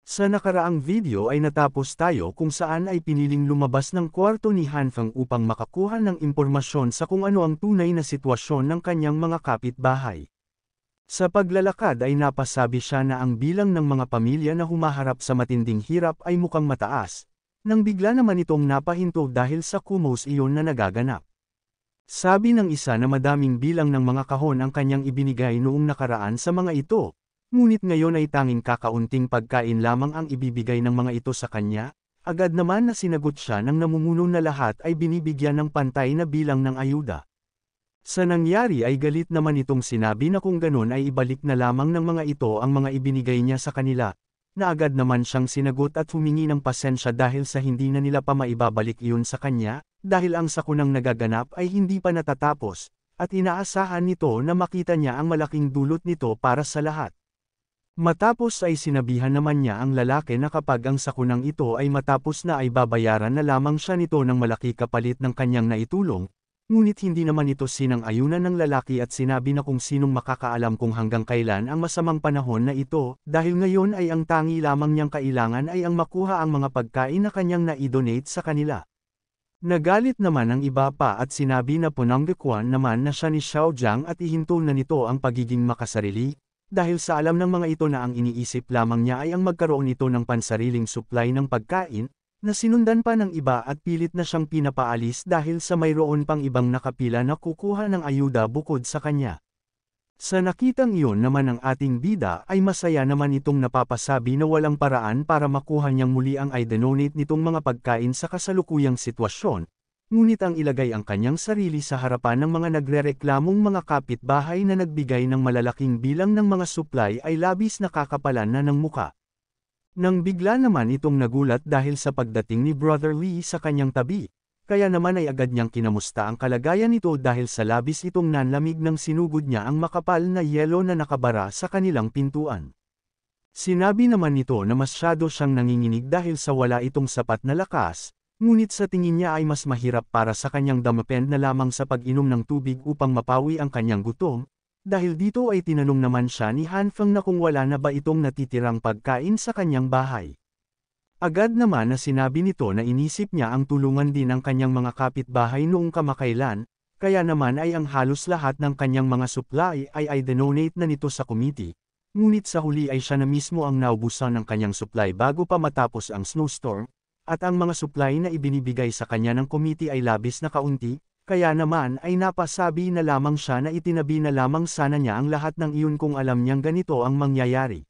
Sa nakaraang video ay natapos tayo kung saan ay piniling lumabas ng kwarto ni Hanfeng upang makakuha ng impormasyon sa kung ano ang tunay na sitwasyon ng kanyang mga kapitbahay. Sa paglalakad ay napasabi siya na ang bilang ng mga pamilya na humaharap sa matinding hirap ay mukhang mataas, nang bigla naman itong napahinto dahil sa kumos iyon na nagaganap. Sabi ng isa na madaming bilang ng mga kahon ang kanyang ibinigay noong nakaraan sa mga ito. Ngunit ngayon ay tanging kakaunting pagkain lamang ang ibibigay ng mga ito sa kanya, agad naman na sinagot siya ng namumuno na lahat ay binibigyan ng pantay na bilang ng ayuda. Sa nangyari ay galit naman itong sinabi na kung ganun ay ibalik na lamang ng mga ito ang mga ibinigay niya sa kanila, na agad naman siyang sinagot at humingi ng pasensya dahil sa hindi na nila pa maibabalik iyon sa kanya, dahil ang sakunang nagaganap ay hindi pa natatapos, at inaasahan nito na makita niya ang malaking dulot nito para sa lahat. Matapos ay sinabihan naman niya ang lalaki na kapag ang sakunang ito ay matapos na ay babayaran na lamang siya nito ng malaki kapalit ng kanyang naitulong, ngunit hindi naman ito sinang-ayunan ng lalaki at sinabi na kung sinong makakaalam kung hanggang kailan ang masamang panahon na ito, dahil ngayon ay ang tangi lamang niyang kailangan ay ang makuha ang mga pagkain na kanyang na-donate sa kanila. Nagalit naman ang iba pa at sinabi na punanggakwan naman na siya ni Xiao Jiang at ihinto na nito ang pagiging makasarili. Dahil sa alam ng mga ito na ang iniisip lamang niya ay ang magkaroon ito ng pansariling supply ng pagkain, na sinundan pa ng iba at pilit na siyang pinapaalis dahil sa mayroon pang ibang nakapila na kukuha ng ayuda bukod sa kanya. Sa nakitang iyon naman ng ating bida ay masaya naman itong napapasabi na walang paraan para makuha niyang muli ang i-donate nitong mga pagkain sa kasalukuyang sitwasyon. Ngunit ang ilagay ang kanyang sarili sa harapan ng mga nagrereklamong mga kapitbahay na nagbigay ng malalaking bilang ng mga supply ay labis nakakapalan na ng muka. Nang bigla naman itong nagulat dahil sa pagdating ni Brother Lee sa kanyang tabi, kaya naman ay agad niyang kinamusta ang kalagayan nito dahil sa labis itong nanlamig nang sinugod niya ang makapal na yelo na nakabara sa kanilang pintuan. Sinabi naman nito na masyado siyang nanginginig dahil sa wala itong sapat na lakas. Ngunit sa tingin niya ay mas mahirap para sa kanyang damapend na lamang sa pag-inom ng tubig upang mapawi ang kanyang gutom, dahil dito ay tinanong naman siya ni Hanfeng na kung wala na ba itong natitirang pagkain sa kanyang bahay. Agad naman na sinabi nito na inisip niya ang tulungan din ng kanyang mga kapitbahay noong kamakailan, kaya naman ay ang halos lahat ng kanyang mga supply ay i-donate na nito sa committee, ngunit sa huli ay siya na mismo ang naubusan ng kanyang supply bago pa matapos ang snowstorm. At ang mga supply na ibinibigay sa kanya ng committee ay labis na kaunti, kaya naman ay napasabi na lamang siya na itinabi na lamang sana niya ang lahat ng iyon kung alam niyang ganito ang mangyayari.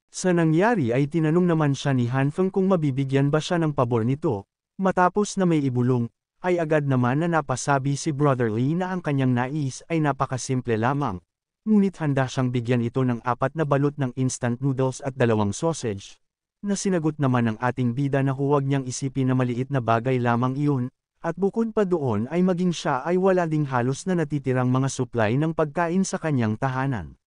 Sa nangyari ay tinanong naman siya ni Hanfeng kung mabibigyan ba siya ng pabor nito, matapos na may ibulong, ay agad naman na napasabi si Brother Lee na ang kanyang nais ay napakasimple lamang, ngunit handa siyang bigyan ito ng 4 na balot ng instant noodles at 2 sausage. Na sinagot naman ng ating bida na huwag niyang isipin na maliit na bagay lamang iyon, at bukod pa doon ay maging siya ay wala ding halos na natitirang mga supply ng pagkain sa kanyang tahanan.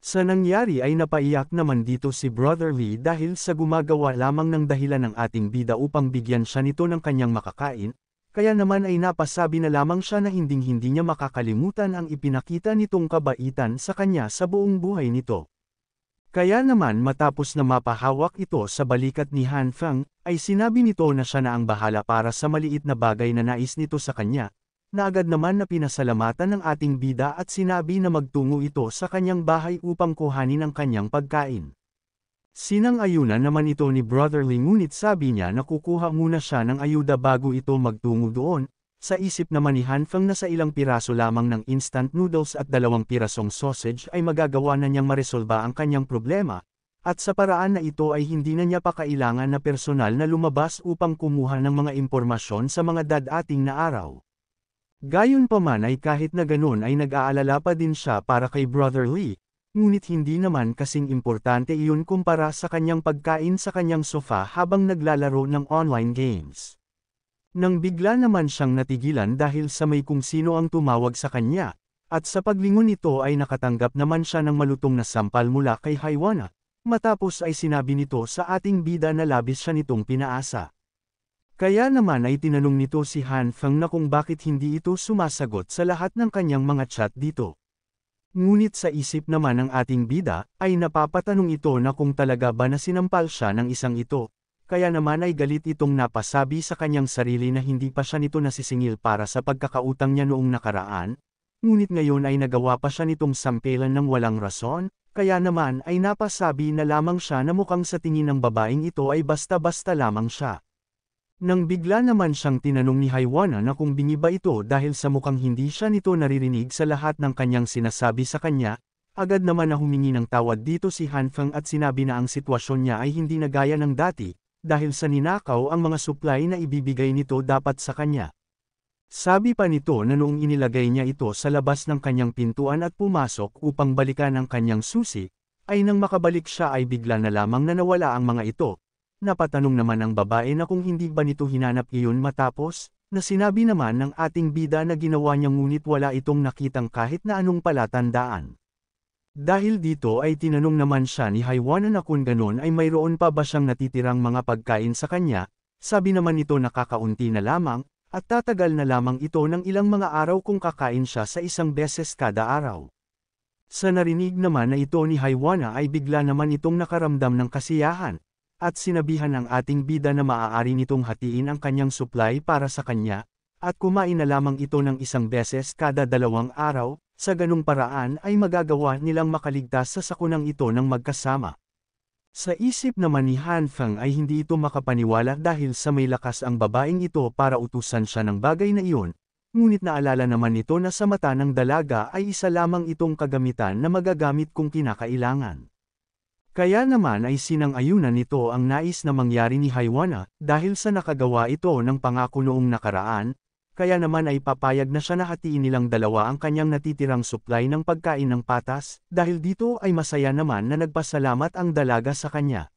Sa nangyari ay napaiyak naman dito si Brother Lee dahil sa gumagawa lamang ng dahilan ng ating bida upang bigyan siya nito ng kanyang makakain, kaya naman ay napasabi na lamang siya na hinding-hindi niya makakalimutan ang ipinakita nitong kabaitan sa kanya sa buong buhay nito. Kaya naman matapos na mapahawak ito sa balikat ni Hanfeng, ay sinabi nito na siya na ang bahala para sa maliit na bagay na nais nito sa kanya, na agad naman na pinasalamatan ng ating bida at sinabi na magtungo ito sa kanyang bahay upang kuhanin ang kanyang pagkain. Sinang-ayunan naman ito ni Brother Lee ngunit sabi niya na kukuha muna siya ng ayuda bago ito magtungo doon. Sa isip naman ni Hanfeng na sa ilang piraso lamang ng instant noodles at 2 pirasong sausage ay magagawa na niyang maresolba ang kanyang problema, at sa paraan na ito ay hindi na niya pa kailangan na personal na lumabas upang kumuha ng mga impormasyon sa mga dadating na araw. Gayunpaman ay kahit na ganun ay nag-aalala pa din siya para kay Brother Lee, ngunit hindi naman kasing importante iyon kumpara sa kanyang pagkain sa kanyang sofa habang naglalaro ng online games. Nang bigla naman siyang natigilan dahil sa may kung sino ang tumawag sa kanya, at sa paglingon nito ay nakatanggap naman siya ng malutong na sampal mula kay Haiwana, matapos ay sinabi nito sa ating bida na labis siya nitong pinaasa. Kaya naman ay tinanong nito si Hanfeng na kung bakit hindi ito sumasagot sa lahat ng kanyang mga chat dito. Ngunit sa isip naman ng ating bida, ay napapatanong ito na kung talaga ba na sinampal siya ng isang ito. Kaya naman ay galit itong napasabi sa kanyang sarili na hindi pa siya nito nasisingil para sa pagkakautang niya noong nakaraan, ngunit ngayon ay nagawa pa siya nitong sampelan ng walang rason, kaya naman ay napasabi na lamang siya na mukhang sa tingin ng babaeng ito ay basta-basta lamang siya. Nang bigla naman siyang tinanong ni Haiwana na kung bingi ba ito dahil sa mukhang hindi siya nito naririnig sa lahat ng kanyang sinasabi sa kanya, agad naman na humingi ng tawad dito si Hanfeng at sinabi na ang sitwasyon niya ay hindi na gaya ng dati, dahil sa ninakaw ang mga supply na ibibigay nito dapat sa kanya. Sabi pa nito na noong inilagay niya ito sa labas ng kanyang pintuan at pumasok upang balikan ang kanyang susi, ay nang makabalik siya ay bigla na lamang na nawala ang mga ito. Napatanong naman ang babae na kung hindi ba nito hinanap iyon matapos, na sinabi naman ng ating bida na ginawa niya ngunit wala itong nakitang kahit na anong palatandaan. Dahil dito ay tinanong naman siya ni Haiwana na kung ganon ay mayroon pa ba siyang natitirang mga pagkain sa kanya, sabi naman nito na kakaunti na lamang, at tatagal na lamang ito ng ilang mga araw kung kakain siya sa isang beses kada araw. Sa narinig naman na ito ni Haiwana ay bigla naman itong nakaramdam ng kasiyahan, at sinabihan ang ating bida na maaari nitong hatiin ang kanyang supply para sa kanya, at kumain na lamang ito ng isang beses kada 2 araw, sa ganung paraan ay magagawa nilang makaligtas sa sakunang ito ng magkasama. Sa isip naman ni Hanfeng ay hindi ito makapaniwala dahil sa may lakas ang babaeng ito para utusan siya ng bagay na iyon, ngunit naalala naman nito na sa mata ng dalaga ay isa lamang itong kagamitan na magagamit kung kinakailangan. Kaya naman ay sinang-ayunan nito ang nais na mangyari ni Haiwana, dahil sa nakagawa ito ng pangako noong nakaraan, kaya naman ay papayag na siya na hatiin nilang dalawa ang kanyang natitirang supply ng pagkain ng patas, dahil dito ay masaya naman na nagpasalamat ang dalaga sa kanya.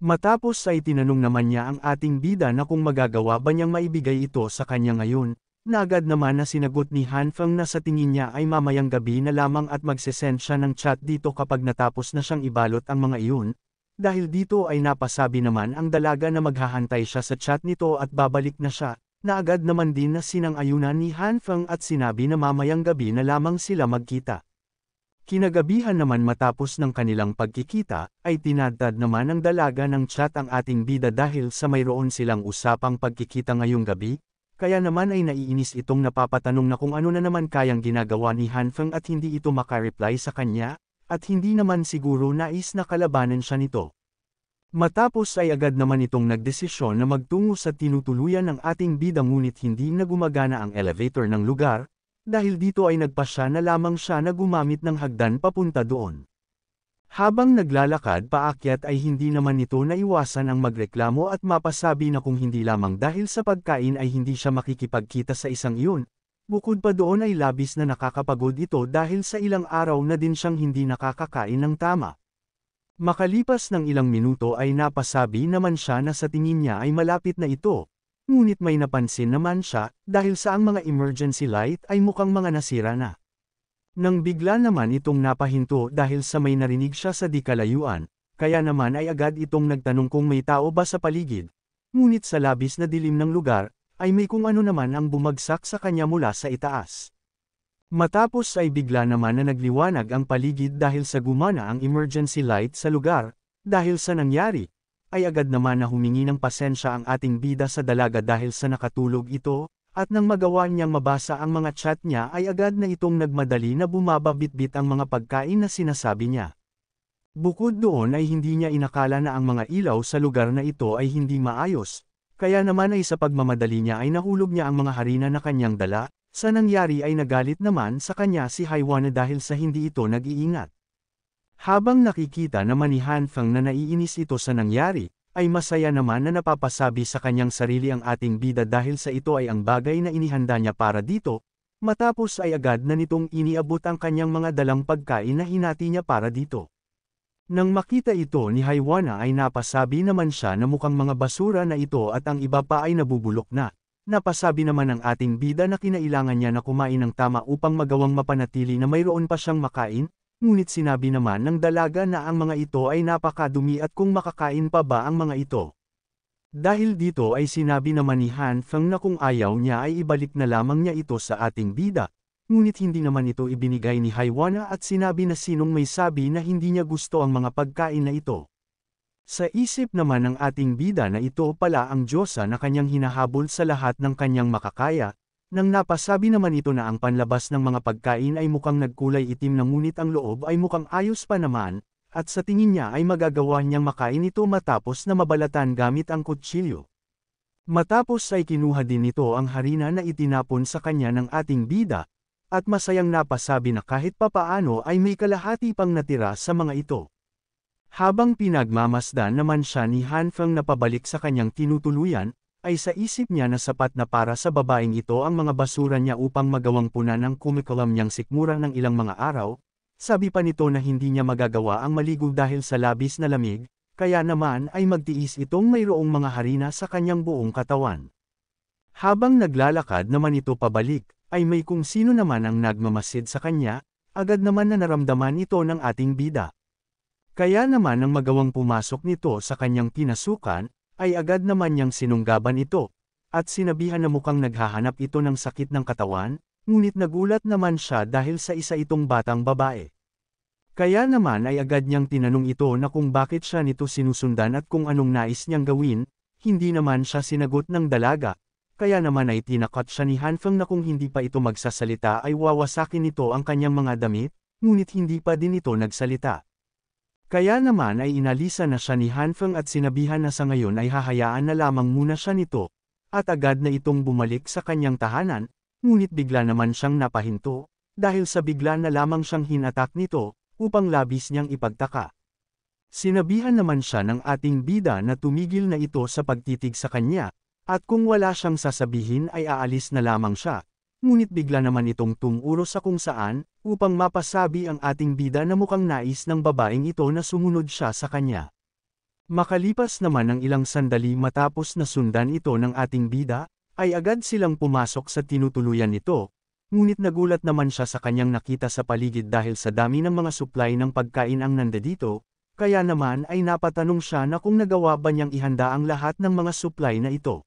Matapos ay tinanong naman niya ang ating bida na kung magagawa ba niyang maibigay ito sa kanya ngayon, na agad naman na sinagot ni Hanfeng na sa tingin niya ay mamayang gabi na lamang at magsesend siya ng chat dito kapag natapos na siyang ibalot ang mga iyon, dahil dito ay napasabi naman ang dalaga na maghahantay siya sa chat nito at babalik na siya, na agad naman din na sinang-ayunan ni Hanfeng at sinabi na mamayang gabi na lamang sila magkita. Kinagabihan naman matapos ng kanilang pagkikita, ay tinadtad naman ng dalaga ng chat ang ating bida dahil sa mayroon silang usapang pagkikita ngayong gabi, kaya naman ay naiinis itong napapatanong na kung ano na naman kayang ginagawa ni Hanfeng at hindi ito makareply sa kanya, at hindi naman siguro nais na kalabanan siya nito. Matapos ay agad naman itong nagdesisyon na magtungo sa tinutuluyan ng ating bida ngunit hindi na gumagana ang elevator ng lugar, dahil dito ay nagpasya na lamang siya na gumamit ng hagdan papunta doon. Habang naglalakad paakyat ay hindi naman nito naiwasan ang magreklamo at mapasabi na kung hindi lamang dahil sa pagkain ay hindi siya makikipagkita sa isang iyon, bukod pa doon ay labis na nakakapagod ito dahil sa ilang araw na din siyang hindi nakakakain ng tama. Makalipas ng ilang minuto ay napasabi naman siya na sa tingin niya ay malapit na ito, ngunit may napansin naman siya, dahil sa ang mga emergency light ay mukhang mga nasira na. Nang bigla naman itong napahinto dahil sa may narinig siya sa di kalayuan, kaya naman ay agad itong nagtanong kung may tao ba sa paligid, ngunit sa labis na dilim ng lugar, ay may kung ano naman ang bumagsak sa kanya mula sa itaas. Matapos ay bigla naman na nagliwanag ang paligid dahil sa gumana ang emergency light sa lugar, dahil sa nangyari, ay agad naman na humingi ng pasensya ang ating bida sa dalaga dahil sa nakatulog ito, at nang magawa niyang mabasa ang mga chat niya ay agad na itong nagmadali na bumababitbit ang mga pagkain na sinasabi niya. Bukod doon ay hindi niya inakala na ang mga ilaw sa lugar na ito ay hindi maayos, kaya naman ay sa pagmamadali niya ay nahulog niya ang mga harina na kanyang dala. Sa nangyari ay nagalit naman sa kanya si Haiwana dahil sa hindi ito nag-iingat. Habang nakikita naman ni Hanfeng na naiinis ito sa nangyari, ay masaya naman na napapasabi sa kanyang sarili ang ating bida dahil sa ito ay ang bagay na inihanda niya para dito, matapos ay agad na nitong iniabot ang kanyang mga dalang pagkain na hinati niya para dito. Nang makita ito ni Haiwana ay napasabi naman siya na mukhang mga basura na ito at ang iba pa ay nabubulok na. Napasabi naman ng ating bida na kinailangan niya na kumain ng tama upang magawang mapanatili na mayroon pa siyang makain, ngunit sinabi naman ng dalaga na ang mga ito ay napakadumi at kung makakain pa ba ang mga ito. Dahil dito ay sinabi naman ni Hanfeng na kung ayaw niya ay ibalik na lamang niya ito sa ating bida, ngunit hindi naman ito ibinigay ni Haiwana at sinabi na sinong may sabi na hindi niya gusto ang mga pagkain na ito. Sa isip naman ng ating bida na ito pala ang Diyosa na kanyang hinahabol sa lahat ng kanyang makakaya, nang napasabi naman ito na ang panlabas ng mga pagkain ay mukhang nagkulay itim na ngunit ang loob ay mukhang ayos pa naman, at sa tingin niya ay magagawa niyang makain ito matapos na mabalatan gamit ang kutsilyo. Matapos ay kinuha din nito ang harina na itinapon sa kanya ng ating bida, at masayang napasabi na kahit papaano ay may kalahati pang natira sa mga ito. Habang pinagmamasdan naman siya ni Hanfeng na pabalik sa kanyang tinutuluyan, ay sa isip niya na sapat na para sa babaeng ito ang mga basura niya upang magawang puna ng kumikulam niyang sikmura ng ilang mga araw. Sabi pa nito na hindi niya magagawa ang maligo dahil sa labis na lamig, kaya naman ay magtiis itong mayroong mga harina sa kanyang buong katawan. Habang naglalakad naman ito pabalik, ay may kung sino naman ang nagmamasid sa kanya, agad naman na naramdaman ito ng ating bida. Kaya naman ang magawang pumasok nito sa kanyang pinasukan, ay agad naman niyang sinunggaban ito, at sinabihan na mukhang naghahanap ito ng sakit ng katawan, ngunit nagulat naman siya dahil sa isa itong batang babae. Kaya naman ay agad niyang tinanong ito na kung bakit siya nito sinusundan at kung anong nais niyang gawin, hindi naman siya sinagot ng dalaga. Kaya naman ay tinakot siya ni Hanfeng na kung hindi pa ito magsasalita ay wawasakin nito ang kanyang mga damit, ngunit hindi pa din ito nagsalita. Kaya naman ay inalisa na siya ni Hanfeng at sinabihan na sa ngayon ay hahayaan na lamang muna siya nito, at agad na itong bumalik sa kanyang tahanan, ngunit bigla naman siyang napahinto, dahil sa bigla na lamang siyang hinatak nito, upang labis niyang ipagtaka. Sinabihan naman siya ng ating bida na tumigil na ito sa pagtitig sa kanya, at kung wala siyang sasabihin ay aalis na lamang siya, ngunit bigla naman itong tumuro sa kung saan, upang mapasabi ang ating bida na mukhang nais ng babaeng ito na sumunod siya sa kanya. Makalipas naman ng ilang sandali matapos na sundan ito ng ating bida, ay agad silang pumasok sa tinutuluyan nito, ngunit nagulat naman siya sa kanyang nakita sa paligid dahil sa dami ng mga supply ng pagkain ang nandito, kaya naman ay napatanong siya na kung nagawa ba niyang ihanda ang lahat ng mga supply na ito.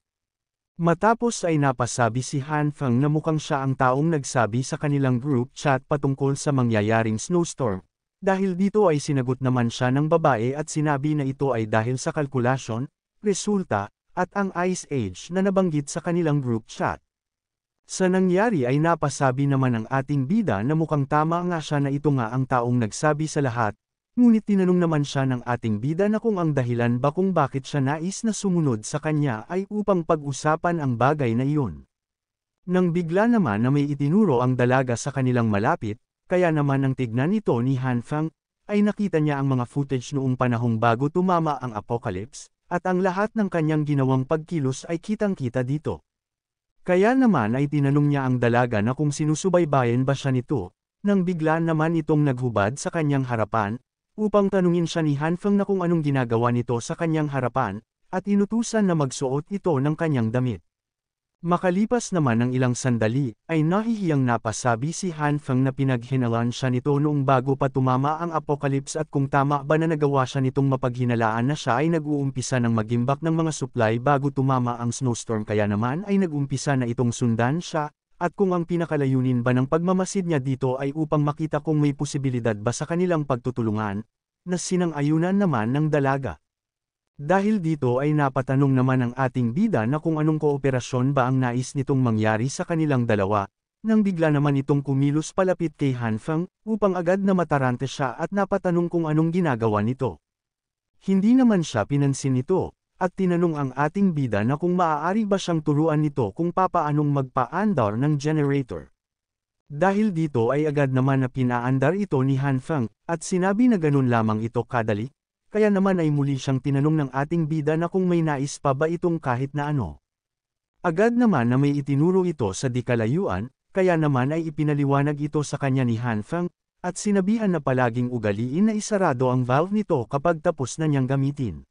Matapos ay napasabi si Hanfeng na mukhang siya ang taong nagsabi sa kanilang group chat patungkol sa mangyayaring snowstorm, dahil dito ay sinagot naman siya ng babae at sinabi na ito ay dahil sa kalkulasyon, resulta, at ang ice age na nabanggit sa kanilang group chat. Sa nangyari ay napasabi naman ang ating bida na mukhang tama nga siya na ito nga ang taong nagsabi sa lahat, ngunit tinanong naman siya ng ating bida na kung ang dahilan ba kung bakit siya nais na sumunod sa kanya ay upang pag-usapan ang bagay na iyon. Nang bigla naman na may itinuro ang dalaga sa kanilang malapit, kaya naman ang tignan nito ni Hanfeng, ay nakita niya ang mga footage noong panahong bago tumama ang apocalypse, at ang lahat ng kanyang ginawang pagkilos ay kitang-kita dito. Kaya naman ay tinanong niya ang dalaga na kung sinusubaybayan ba siya nito, nang bigla naman itong naghubad sa kanyang harapan, upang tanungin siya ni Hanfeng na kung anong ginagawa nito sa kanyang harapan, at inutusan na magsuot ito ng kanyang damit. Makalipas naman ng ilang sandali, ay nahihiyang napasabi si Hanfeng na pinaghinalaan siya nito noong bago pa tumama ang apocalypse at kung tama ba na nagawa siya nitong mapaghinalaan na siya ay nag-uumpisa ng magimbak ng mga supply bago tumama ang snowstorm kaya naman ay nag-umpisa na itong sundan siya, at kung ang pinakalayunin ba ng pagmamasid niya dito ay upang makita kung may posibilidad ba sa kanilang pagtutulungan, na sinang-ayunan naman ng dalaga. Dahil dito ay napatanong naman ang ating bida na kung anong kooperasyon ba ang nais nitong mangyari sa kanilang dalawa, nang bigla naman itong kumilos palapit kay Hanfeng, upang agad na matarante siya at napatanong kung anong ginagawa nito. Hindi naman siya pinansin nito, at tinanong ang ating bida na kung maaari ba siyang turuan nito kung papaanong magpa-andar ng generator. Dahil dito ay agad naman na pinaandar ito ni Hanfeng, at sinabi na ganun lamang ito kadali, kaya naman ay muli siyang tinanong ng ating bida na kung may nais pa ba itong kahit na ano. Agad naman na may itinuro ito sa di kalayuan, kaya naman ay ipinaliwanag ito sa kanya ni Hanfeng, at sinabihan na palaging ugaliin na isarado ang valve nito kapag tapos na niyang gamitin.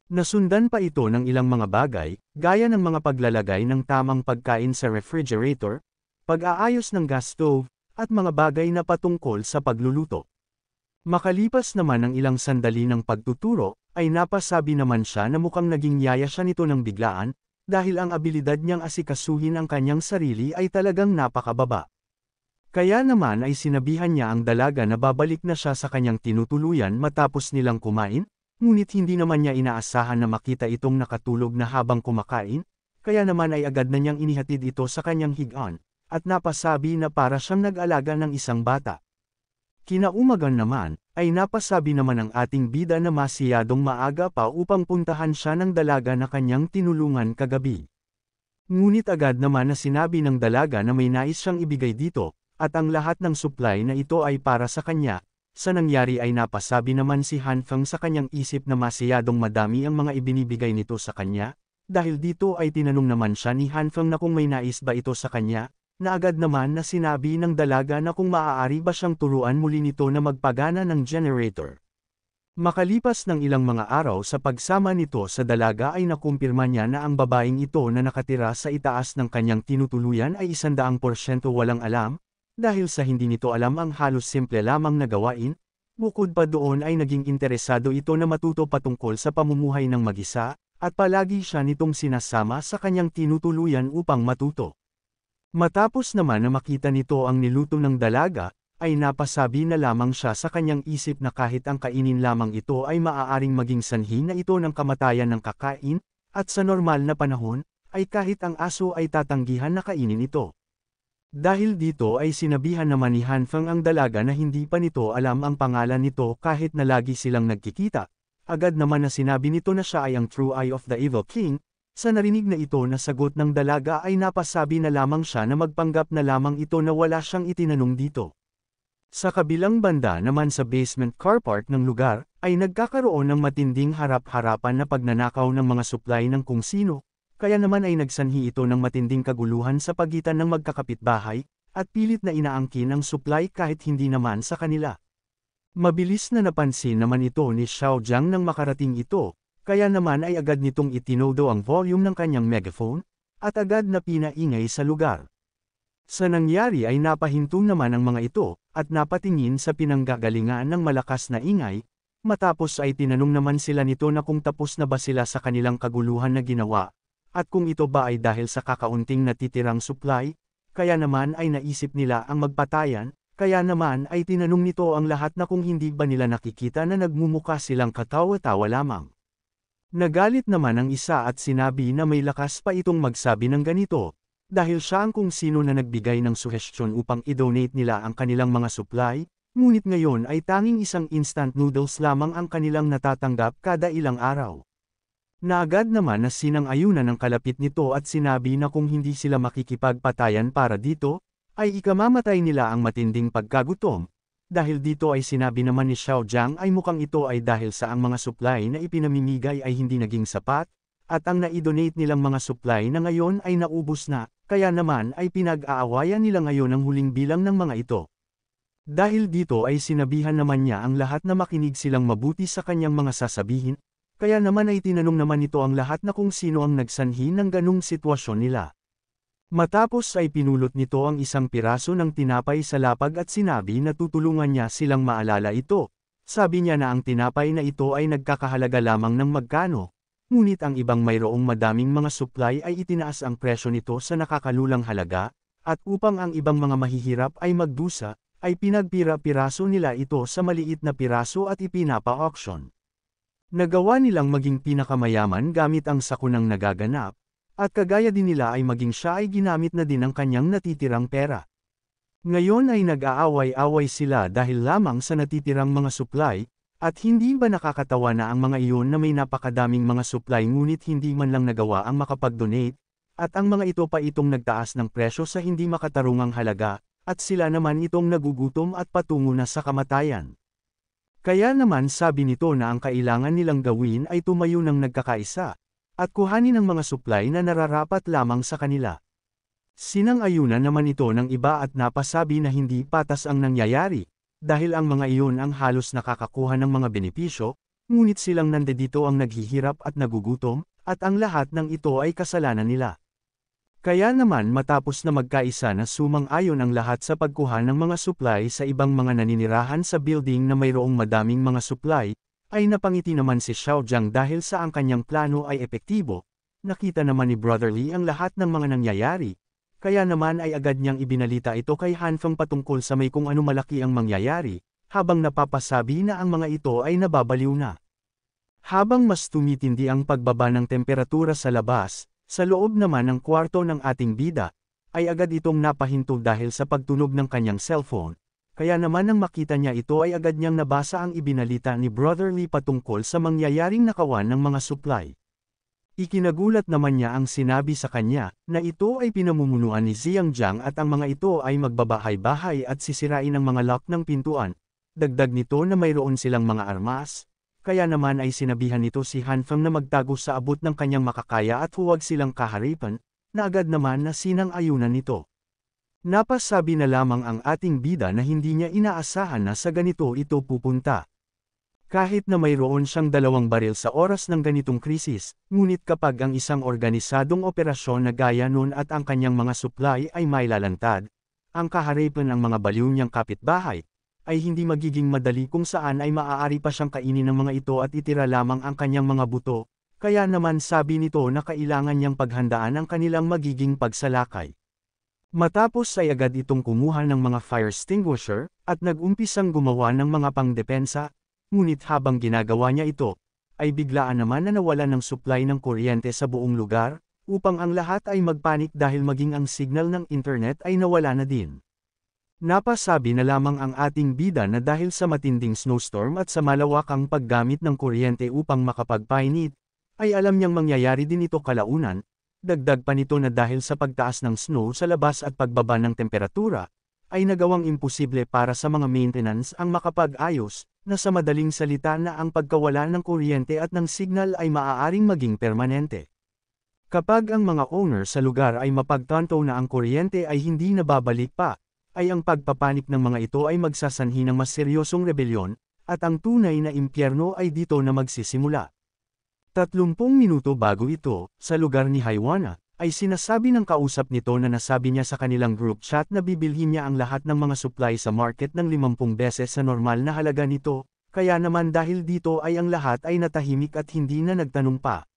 Nasundan pa ito ng ilang mga bagay, gaya ng mga paglalagay ng tamang pagkain sa refrigerator, pag-aayos ng gas stove, at mga bagay na patungkol sa pagluluto. Makalipas naman ng ilang sandali ng pagtuturo, ay napasabi naman siya na mukhang naging yaya siya nito ng biglaan, dahil ang abilidad niyang asikasuhin ang kanyang sarili ay talagang napakababa. Kaya naman ay sinabihan niya ang dalaga na babalik na siya sa kanyang tinutuluyan matapos nilang kumain, ngunit hindi naman niya inaasahan na makita itong nakatulog na habang kumakain, kaya naman ay agad na niyang inihatid ito sa kanyang higaan, at napasabi na para siyang nag-alaga ng isang bata. Kinaumagan naman, ay napasabi naman ang ating bida na masiyadong maaga pa upang puntahan siya ng dalaga na kanyang tinulungan kagabi. Ngunit agad naman na sinabi ng dalaga na may nais siyang ibigay dito, at ang lahat ng supply na ito ay para sa kanya. Sa nangyari ay napasabi naman si Hanfeng sa kanyang isip na masiyadong madami ang mga ibinibigay nito sa kanya, dahil dito ay tinanong naman siya ni Hanfeng na kung may nais ba ito sa kanya, na agad naman na sinabi ng dalaga na kung maaari ba siyang turuan muli nito na magpagana ng generator. Makalipas ng ilang mga araw sa pagsama nito sa dalaga ay nakumpirma niya na ang babaeng ito na nakatira sa itaas ng kanyang tinutuluyan ay 100% walang alam, dahil sa hindi nito alam ang halos simple lamang na gawain, bukod pa doon ay naging interesado ito na matuto patungkol sa pamumuhay ng mag-isa, at palagi siya nitong sinasama sa kanyang tinutuluyan upang matuto. Matapos naman na makita nito ang niluto ng dalaga, ay napasabi na lamang siya sa kanyang isip na kahit ang kainin lamang ito ay maaaring maging sanhi na ito ng kamatayan ng kakain, at sa normal na panahon, ay kahit ang aso ay tatanggihan na kainin ito. Dahil dito ay sinabihan naman ni Hanfeng ang dalaga na hindi pa nito alam ang pangalan nito kahit na lagi silang nagkikita. Agad naman na sinabi nito na siya ay ang True Eye of the Evil King. Sa narinig na ito na sagot ng dalaga ay napasabi na lamang siya na magpanggap na lamang ito na wala siyang itinanong dito. Sa kabilang banda naman sa basement car park ng lugar, ay nagkakaroon ng matinding harap-harapan na pagnanakaw ng mga supply ng kung sino, kaya naman ay nagsanhi ito ng matinding kaguluhan sa pagitan ng magkakapitbahay, at pilit na inaangkin ang supply kahit hindi naman sa kanila. Mabilis na napansin naman ito ni Xiao Jiang nang makarating ito, kaya naman ay agad nitong itinodo ang volume ng kanyang megaphone, at agad na pinaingay sa lugar. Sa nangyari ay napahinto naman ang mga ito, at napatingin sa pinanggagalingan ng malakas na ingay, matapos ay tinanong naman sila nito na kung tapos na ba sila sa kanilang kaguluhan na ginawa, at kung ito ba ay dahil sa kakaunting natitirang supply, kaya naman ay naisip nila ang magpatayan, kaya naman ay tinanong nito ang lahat na kung hindi ba nila nakikita na nagmumuka silang katawa-tawa lamang. Nagalit naman ang isa at sinabi na may lakas pa itong magsabi ng ganito, dahil siya ang kung sino na nagbigay ng suhestyon upang i-donate nila ang kanilang mga supply, ngunit ngayon ay tanging isang instant noodles lamang ang kanilang natatanggap kada ilang araw. Naagad naman na sinang-ayunan ng kalapit nito at sinabi na kung hindi sila makikipagpatayan para dito, ay ikamamatay nila ang matinding pagkagutom. Dahil dito ay sinabi naman ni Xiao Jiang ay mukhang ito ay dahil sa ang mga supply na ipinamimigay ay hindi naging sapat, at ang na-donate nilang mga supply na ngayon ay naubos na, kaya naman ay pinag-aawayan nila ngayon ang huling bilang ng mga ito. Dahil dito ay sinabihan naman niya ang lahat na makinig silang mabuti sa kanyang mga sasabihin, kaya naman ay tinanong naman ito ang lahat na kung sino ang nagsanhi ng ganung sitwasyon nila. Matapos ay pinulot nito ang isang piraso ng tinapay sa lapag at sinabi na tutulungan niya silang maalala ito. Sabi niya na ang tinapay na ito ay nagkakahalaga lamang ng magkano, ngunit ang ibang mayroong madaming mga supply ay itinaas ang presyo nito sa nakakalulang halaga, at upang ang ibang mga mahihirap ay magdusa, ay pinagpira-piraso nila ito sa maliit na piraso at ipinapa-auction. Nagawa nilang maging pinakamayaman gamit ang sakunang nagaganap, at kagaya din nila ay maging siya ay ginamit na din ang kanyang natitirang pera. Ngayon ay nag-aaway-away sila dahil lamang sa natitirang mga supply, at hindi ba nakakatawa na ang mga iyon na may napakadaming mga supply ngunit hindi man lang nagawa ang makapag-donate, at ang mga ito pa itong nagtaas ng presyo sa hindi makatarungang halaga, at sila naman itong nagugutom at patungo na sa kamatayan. Kaya naman sabi nito na ang kailangan nilang gawin ay tumayo ng nagkakaisa, at kuhanin ang mga supply na nararapat lamang sa kanila. Sinang-ayunan naman ito ng iba at napasabi na hindi patas ang nangyayari, dahil ang mga iyon ang halos nakakakuha ng mga benepisyo, ngunit silang nandito ang naghihirap at nagugutom, at ang lahat ng ito ay kasalanan nila. Kaya naman matapos na magkaisa na sumang-ayon ang lahat sa pagkuha ng mga supply sa ibang mga naninirahan sa building na mayroong madaming mga supply, ay napangiti naman si Xiao Jiang dahil sa ang kanyang plano ay epektibo. Nakita naman ni Brother Lee ang lahat ng mga nangyayari, kaya naman ay agad niyang ibinalita ito kay Hanfeng patungkol sa may kung ano malaki ang mangyayari, habang napapasabi na ang mga ito ay nababaliw na. Habang mas tumitindi ang pagbaba ng temperatura sa labas, sa loob naman ng kwarto ng ating bida, ay agad itong napahinto dahil sa pagtunog ng kanyang cellphone, kaya naman nang makita niya ito ay agad niyang nabasa ang ibinalita ni Brother Lee patungkol sa mangyayaring nakawan ng mga supply. Ikinagulat naman niya ang sinabi sa kanya, na ito ay pinamumunuan ni Ziyang Jiang at ang mga ito ay magbabahay-bahay at sisirain ang mga lock ng pintuan. Dagdag nito na mayroon silang mga armas, kaya naman ay sinabihan nito si Hanfeng na magtago sa abot ng kanyang makakaya at huwag silang kaharipan, na agad naman na sinang-ayunan nito. Napasabi na lamang ang ating bida na hindi niya inaasahan na sa ganito ito pupunta. Kahit na mayroon siyang 2 baril sa oras ng ganitong krisis, ngunit kapag ang isang organisadong operasyon na gaya nun at ang kanyang mga supply ay mailalantad, ang kaharipan ng mga baliw niyang kapitbahay, ay hindi magiging madali kung saan ay maaari pa siyang kainin ng mga ito at itira lamang ang kanyang mga buto, kaya naman sabi nito na kailangan niyang paghandaan ang kanilang magiging pagsalakay. Matapos ay agad itong kumuha ng mga fire extinguisher, at nag-umpisang gumawa ng mga pangdepensa. Ngunit habang ginagawa niya ito, ay biglaan naman na nawalan ng supply ng kuryente sa buong lugar, upang ang lahat ay magpanik dahil maging ang signal ng internet ay nawala na din. Napasabi na lamang ang ating bida na dahil sa matinding snowstorm at sa malawakang paggamit ng kuryente upang makapagpainit, ay alam niyang mangyayari din ito kalaunan, dagdag pa nito na dahil sa pagtaas ng snow sa labas at pagbaba ng temperatura, ay nagawang imposible para sa mga maintenance ang makapag-ayos, na sa madaling salita na ang pagkawala ng kuryente at ng signal ay maaaring maging permanente. Kapag ang mga owner sa lugar ay mapagtanto na ang kuryente ay hindi nababalik pa, ay ang pagpapanik ng mga ito ay magsasanhi ng mas seryosong rebelyon, at ang tunay na impyerno ay dito na magsisimula. 30 minuto bago ito, sa lugar ni Haiwana, ay sinasabi ng kausap nito na nasabi niya sa kanilang group chat na bibilhin niya ang lahat ng mga supply sa market ng 50 beses sa normal na halaga nito, kaya naman dahil dito ay ang lahat ay natahimik at hindi na nagtanong pa.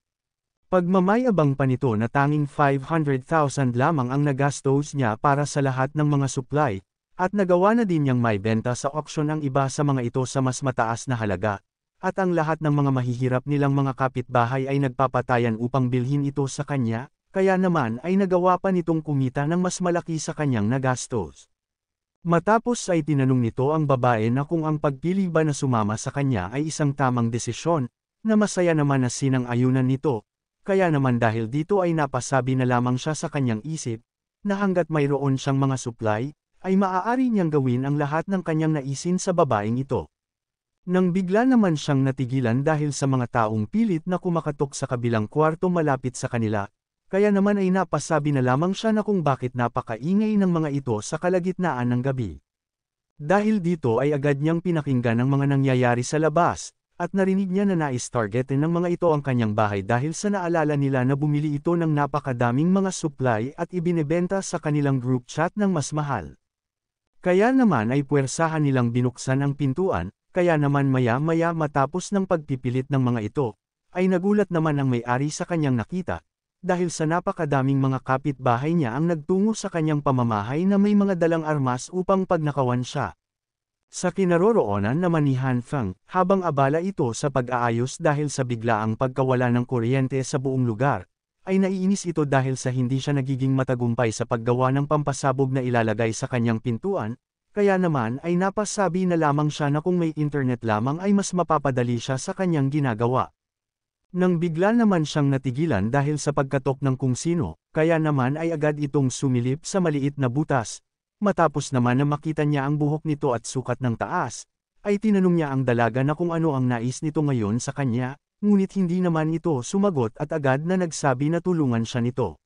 Pagmamayabang pa nito na tanging 500,000 lamang ang nagastos niya para sa lahat ng mga supply, at nagawa na din niyang may benta sa auction ang iba sa mga ito sa mas mataas na halaga, at ang lahat ng mga mahihirap nilang mga kapitbahay ay nagpapatayan upang bilhin ito sa kanya. Kaya naman ay nagawa pa nitong kumita ng mas malaki sa kanyang nagastos. Matapos ay tinanong nito ang babae na kung ang pagpili ba na sumama sa kanya ay isang tamang desisyon, na masaya naman na sinang-ayunan nito, kaya naman dahil dito ay napasabi na lamang siya sa kanyang isip, na hanggat mayroon siyang mga supply, ay maaari niyang gawin ang lahat ng kanyang naisin sa babaeng ito. Nang bigla naman siyang natigilan dahil sa mga taong pilit na kumakatok sa kabilang kwarto malapit sa kanila, kaya naman ay napasabi na lamang siya na kung bakit napakaingay ng mga ito sa kalagitnaan ng gabi. Dahil dito ay agad niyang pinakinggan ang mga nangyayari sa labas, at narinig niya na nais-targetin ng mga ito ang kanyang bahay dahil sa naalala nila na bumili ito ng napakadaming mga supply at ibinebenta sa kanilang group chat ng mas mahal. Kaya naman ay puwersahan nilang binuksan ang pintuan, kaya naman maya-maya matapos ng pagpipilit ng mga ito, ay nagulat naman ang may-ari sa kanyang nakita, dahil sa napakadaming mga kapitbahay niya ang nagtungo sa kanyang pamamahay na may mga dalang armas upang pagnakawan siya. Sa kinaroroonan naman ni Hanfeng, habang abala ito sa pag-aayos dahil sa biglaang pagkawala ng kuryente sa buong lugar, ay naiinis ito dahil sa hindi siya nagiging matagumpay sa paggawa ng pampasabog na ilalagay sa kanyang pintuan, kaya naman ay napasabi na lamang siya na kung may internet lamang ay mas mapapadali siya sa kanyang ginagawa. Nang bigla naman siyang natigilan dahil sa pagkatok ng kung sino, kaya naman ay agad itong sumilip sa maliit na butas. Matapos naman na makita niya ang buhok nito at sukat ng taas, ay tinanong niya ang dalaga na kung ano ang nais nito ngayon sa kanya, ngunit hindi naman ito sumagot at agad na nagsabi na tulungan siya nito.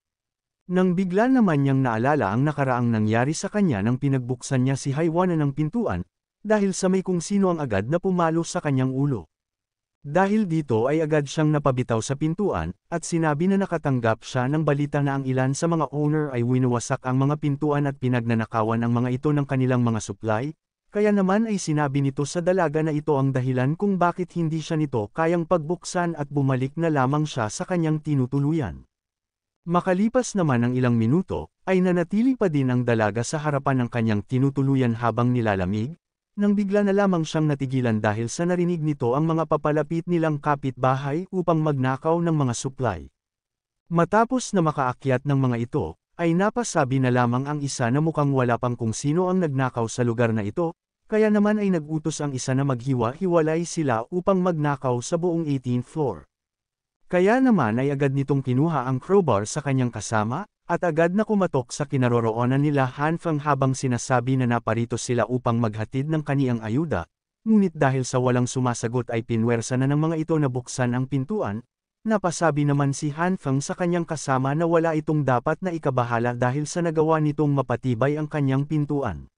Nang bigla naman niyang naalala ang nakaraang nangyari sa kanya nang pinagbuksan niya si Haiwana ng pintuan, dahil sa may kung sino ang agad na pumalo sa kanyang ulo. Dahil dito ay agad siyang napabitaw sa pintuan, at sinabi na nakatanggap siya ng balita na ang ilan sa mga owner ay winawasak ang mga pintuan at pinagnanakawan ang mga ito ng kanilang mga supply, kaya naman ay sinabi nito sa dalaga na ito ang dahilan kung bakit hindi siya nito kayang pagbuksan at bumalik na lamang siya sa kanyang tinutuluyan. Makalipas naman ng ilang minuto, ay nanatili pa din ang dalaga sa harapan ng kanyang tinutuluyan habang nilalamig, nang bigla na lamang siyang natigilan dahil sa narinig nito ang mga papalapit nilang kapitbahay upang magnakaw ng mga supply. Matapos na makaakyat ng mga ito, ay napasabi na lamang ang isa na mukhang wala pang kung sino ang nagnakaw sa lugar na ito, kaya naman ay nagutos ang isa na maghiwa-hiwalay sila upang magnakaw sa buong 18th floor. Kaya naman ay agad nitong kinuha ang crowbar sa kanyang kasama, at agad na kumatok sa kinaroroonan nila Han Feng habang sinasabi na naparito sila upang maghatid ng kaniyang ayuda, ngunit dahil sa walang sumasagot ay pinwersa na ng mga ito na buksan ang pintuan, napasabi naman si Han Feng sa kanyang kasama na wala itong dapat na ikabahala dahil sa nagawa nitong mapatibay ang kanyang pintuan.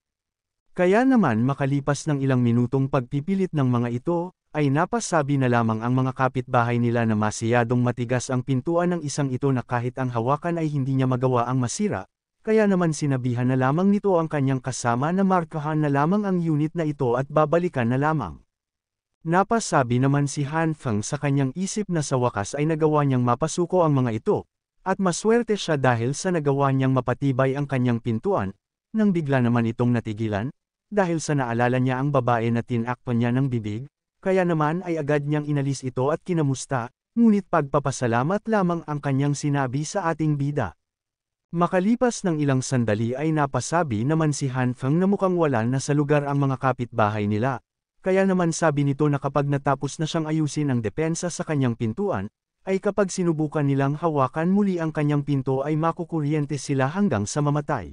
Kaya naman makalipas ng ilang minutong pagpipilit ng mga ito, ay napasabi na lamang ang mga kapitbahay nila na masyadong matigas ang pintuan ng isang ito na kahit ang hawakan ay hindi niya magawa ang masira, kaya naman sinabihan na lamang nito ang kanyang kasama na markahan na lamang ang unit na ito at babalikan na lamang. Napasabi naman si Han Feng sa kanyang isip na sa wakas ay nagawa niyang mapasuko ang mga ito, at maswerte siya dahil sa nagawa niyang mapatibay ang kanyang pintuan, nang bigla naman itong natigilan, dahil sa naalala niya ang babae na tinakpan niya ng bibig, kaya naman ay agad niyang inalis ito at kinamusta, ngunit pagpapasalamat lamang ang kanyang sinabi sa ating bida. Makalipas ng ilang sandali ay napasabi naman si Han Feng na mukhang wala na sa lugar ang mga kapitbahay nila, kaya naman sabi nito na kapag natapos na siyang ayusin ang depensa sa kanyang pintuan, ay kapag sinubukan nilang hawakan muli ang kanyang pinto ay makukuryente sila hanggang sa mamatay.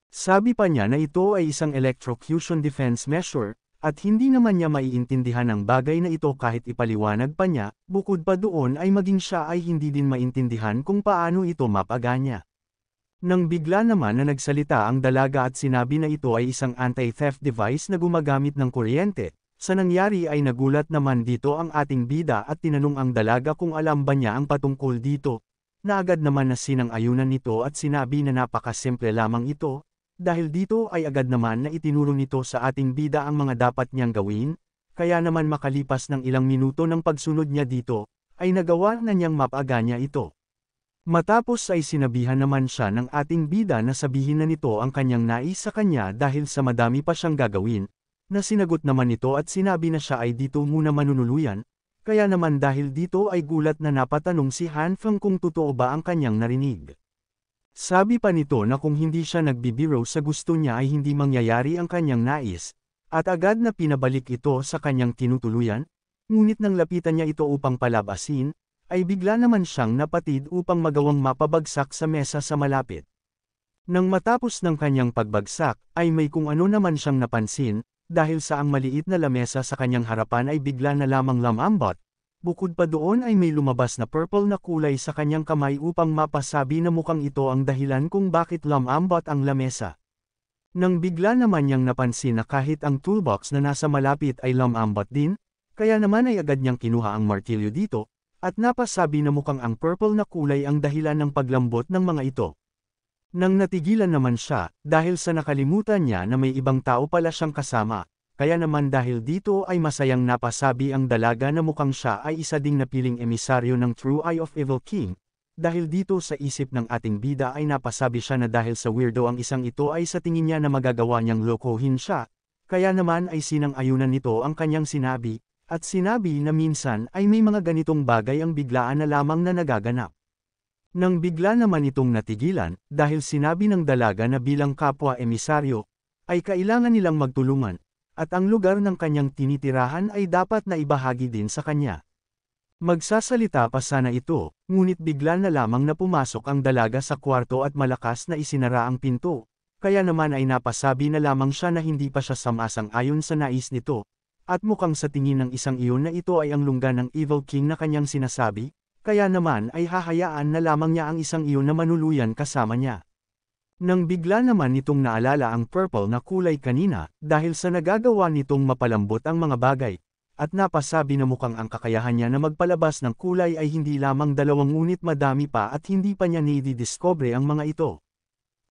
Sabi pa niya na ito ay isang electrocution defense measure, at hindi naman niya maiintindihan ang bagay na ito kahit ipaliwanag pa niya, bukod pa doon ay maging siya ay hindi din maintindihan kung paano ito mapaganya. Nang bigla naman na nagsalita ang dalaga at sinabi na ito ay isang anti-theft device na gumagamit ng kuryente, sa nangyari ay nagulat naman dito ang ating bida at tinanong ang dalaga kung alam ba niya ang patungkol dito, na agad naman na sinang-ayunan nito at sinabi na napakasimple lamang ito, dahil dito ay agad naman na itinuro nito sa ating bida ang mga dapat niyang gawin, kaya naman makalipas ng ilang minuto ng pagsunod niya dito, ay nagawa na niyang mapaganya ito. Matapos ay sinabihan naman siya ng ating bida na sabihin na nito ang kanyang nais sa kanya dahil sa madami pa siyang gagawin, na sinagot naman nito at sinabi na siya ay dito muna manunuluyan, kaya naman dahil dito ay gulat na napatanong si Han Feng kung totoo ba ang kanyang narinig. Sabi pa nito na kung hindi siya nagbibiro sa gusto niya ay hindi mangyayari ang kanyang nais, at agad na pinabalik ito sa kanyang tinutuluyan, ngunit nang lapitan niya ito upang palabasin, ay bigla naman siyang napatid upang magawang mapabagsak sa mesa sa malapit. Nang matapos ng kanyang pagbagsak, ay may kung ano naman siyang napansin, dahil sa ang maliit na lamesa sa kanyang harapan ay bigla na lamang lamambot. Bukod pa doon ay may lumabas na purple na kulay sa kanyang kamay upang mapasabi na mukhang ito ang dahilan kung bakit lumambot ang lamesa. Nang bigla naman niyang napansin na kahit ang toolbox na nasa malapit ay lumambot din, kaya naman ay agad niyang kinuha ang martilyo dito, at napasabi na mukhang ang purple na kulay ang dahilan ng paglambot ng mga ito. Nang natigilan naman siya, dahil sa nakalimutan niya na may ibang tao pala siyang kasama, kaya naman dahil dito ay masayang napasabi ang dalaga na mukhang siya ay isa ding napiling emisaryo ng True Eye of Evil King, dahil dito sa isip ng ating bida ay napasabi siya na dahil sa weirdo ang isang ito ay sa tingin niya na magagawa niyang lokohin siya, kaya naman ay sinang-ayunan nito ang kanyang sinabi, at sinabi na minsan ay may mga ganitong bagay ang biglaan na lamang na nagaganap. Nang bigla naman itong natigilan, dahil sinabi ng dalaga na bilang kapwa emisaryo, ay kailangan nilang magtulungan, at ang lugar ng kanyang tinitirahan ay dapat na ibahagi din sa kanya. Magsasalita pa sana ito, ngunit bigla na lamang na pumasok ang dalaga sa kwarto at malakas na isinara ang pinto, kaya naman ay napasabi na lamang siya na hindi pa siya sumasang-ayon sa nais nito, at mukhang sa tingin ng isang iyon na ito ay ang lungga ng Evil King na kanyang sinasabi, kaya naman ay hahayaan na lamang niya ang isang iyon na manuluyan kasama niya. Nang bigla naman nitong naalala ang purple na kulay kanina, dahil sa nagagawa nitong mapalambot ang mga bagay, at napasabi na mukhang ang kakayahan niya na magpalabas ng kulay ay hindi lamang dalawang ngunit madami pa at hindi pa niya nididiscover ang mga ito.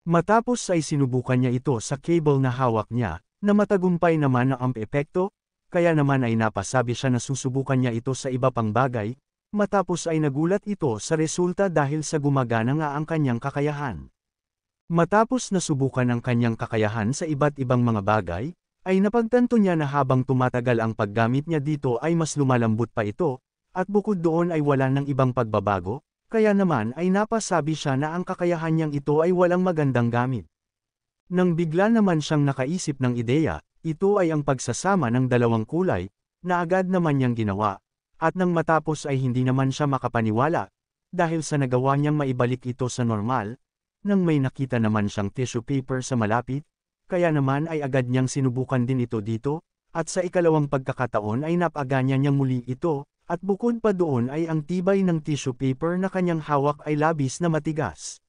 Matapos ay sinubukan niya ito sa cable na hawak niya, na matagumpay naman na ang epekto, kaya naman ay napasabi siya na susubukan niya ito sa iba pang bagay, Matapos ay nagulat ito sa resulta dahil sa gumagana nga ang kanyang kakayahan. Matapos nasubukan ang kanyang kakayahan sa iba't ibang mga bagay, ay napagtanto niya na habang tumatagal ang paggamit niya dito ay mas lumalambot pa ito, at bukod doon ay wala ng ibang pagbabago, kaya naman ay napasabi siya na ang kakayahan niyang ito ay walang magandang gamit. Nang bigla naman siyang nakaisip ng ideya, ito ay ang pagsasama ng dalawang kulay, na agad naman niyang ginawa. At nang matapos ay hindi naman siya makapaniwala, dahil sa nagawa niyang maibalik ito sa normal, nang may nakita naman siyang tissue paper sa malapit, kaya naman ay agad niyang sinubukan din ito dito, at sa ikalawang pagkakataon ay napaganya niyang muli ito, at bukod pa doon ay ang tibay ng tissue paper na kanyang hawak ay labis na matigas.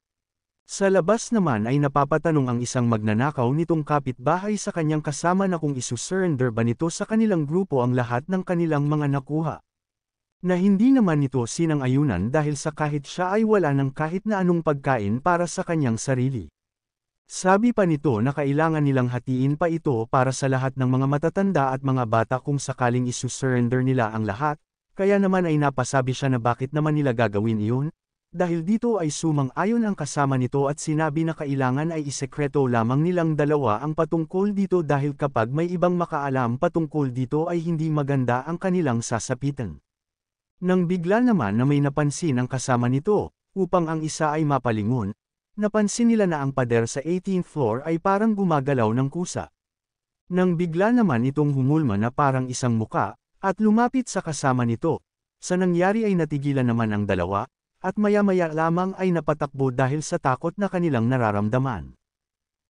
Sa labas naman ay napapatanong ang isang magnanakaw nitong kapitbahay sa kanyang kasama na kung isusurrender ba nito sa kanilang grupo ang lahat ng kanilang mga nakuha. Na hindi naman ito sinang-ayunan dahil sa kahit siya ay wala ng kahit na anong pagkain para sa kanyang sarili. Sabi pa nito na kailangan nilang hatiin pa ito para sa lahat ng mga matatanda at mga bata kung sakaling isusurrender nila ang lahat, kaya naman ay napasabi siya na bakit naman nila gagawin iyon, dahil dito ay sumang-ayon ang kasama nito at sinabi na kailangan ay isekreto lamang nilang dalawa ang patungkol dito dahil kapag may ibang makaalam patungkol dito ay hindi maganda ang kanilang sasapitan. Nang bigla naman na may napansin ang kasama nito, upang ang isa ay mapalingon, napansin nila na ang pader sa 18th floor ay parang gumagalaw ng kusa. Nang bigla naman itong humulma na parang isang muka, at lumapit sa kasama nito, sa nangyari ay natigilan naman ang dalawa, at maya-maya lamang ay napatakbo dahil sa takot na kanilang nararamdaman.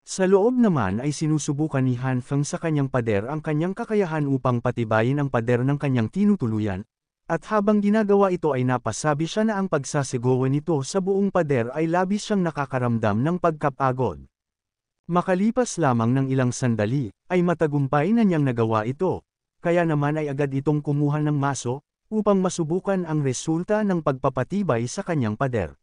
Sa loob naman ay sinusubukan ni Han Feng sa kanyang pader ang kanyang kakayahan upang patibayin ang pader ng kanyang tinutuluyan, at habang ginagawa ito ay napasabi siya na ang pagsasigawan nito sa buong pader ay labis siyang nakakaramdam ng pagkapagod. Makalipas lamang ng ilang sandali, ay matagumpay na niyang nagawa ito, kaya naman ay agad itong kumuha ng maso, upang masubukan ang resulta ng pagpapatibay sa kanyang pader.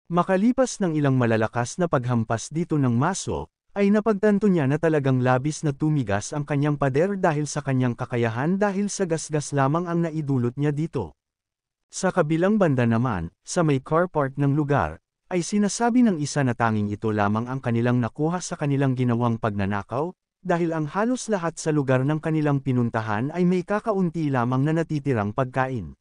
Makalipas ng ilang malalakas na paghampas dito ng maso, ay napagtanto niya na talagang labis na tumigas ang kanyang pader dahil sa kanyang kakayahan dahil sa gasgas lamang ang naidulot niya dito. Sa kabilang banda naman, sa may car park ng lugar, ay sinasabi ng isa na tanging ito lamang ang kanilang nakuha sa kanilang ginawang pagnanakaw, dahil ang halos lahat sa lugar ng kanilang pinuntahan ay may kakaunti lamang na natitirang pagkain.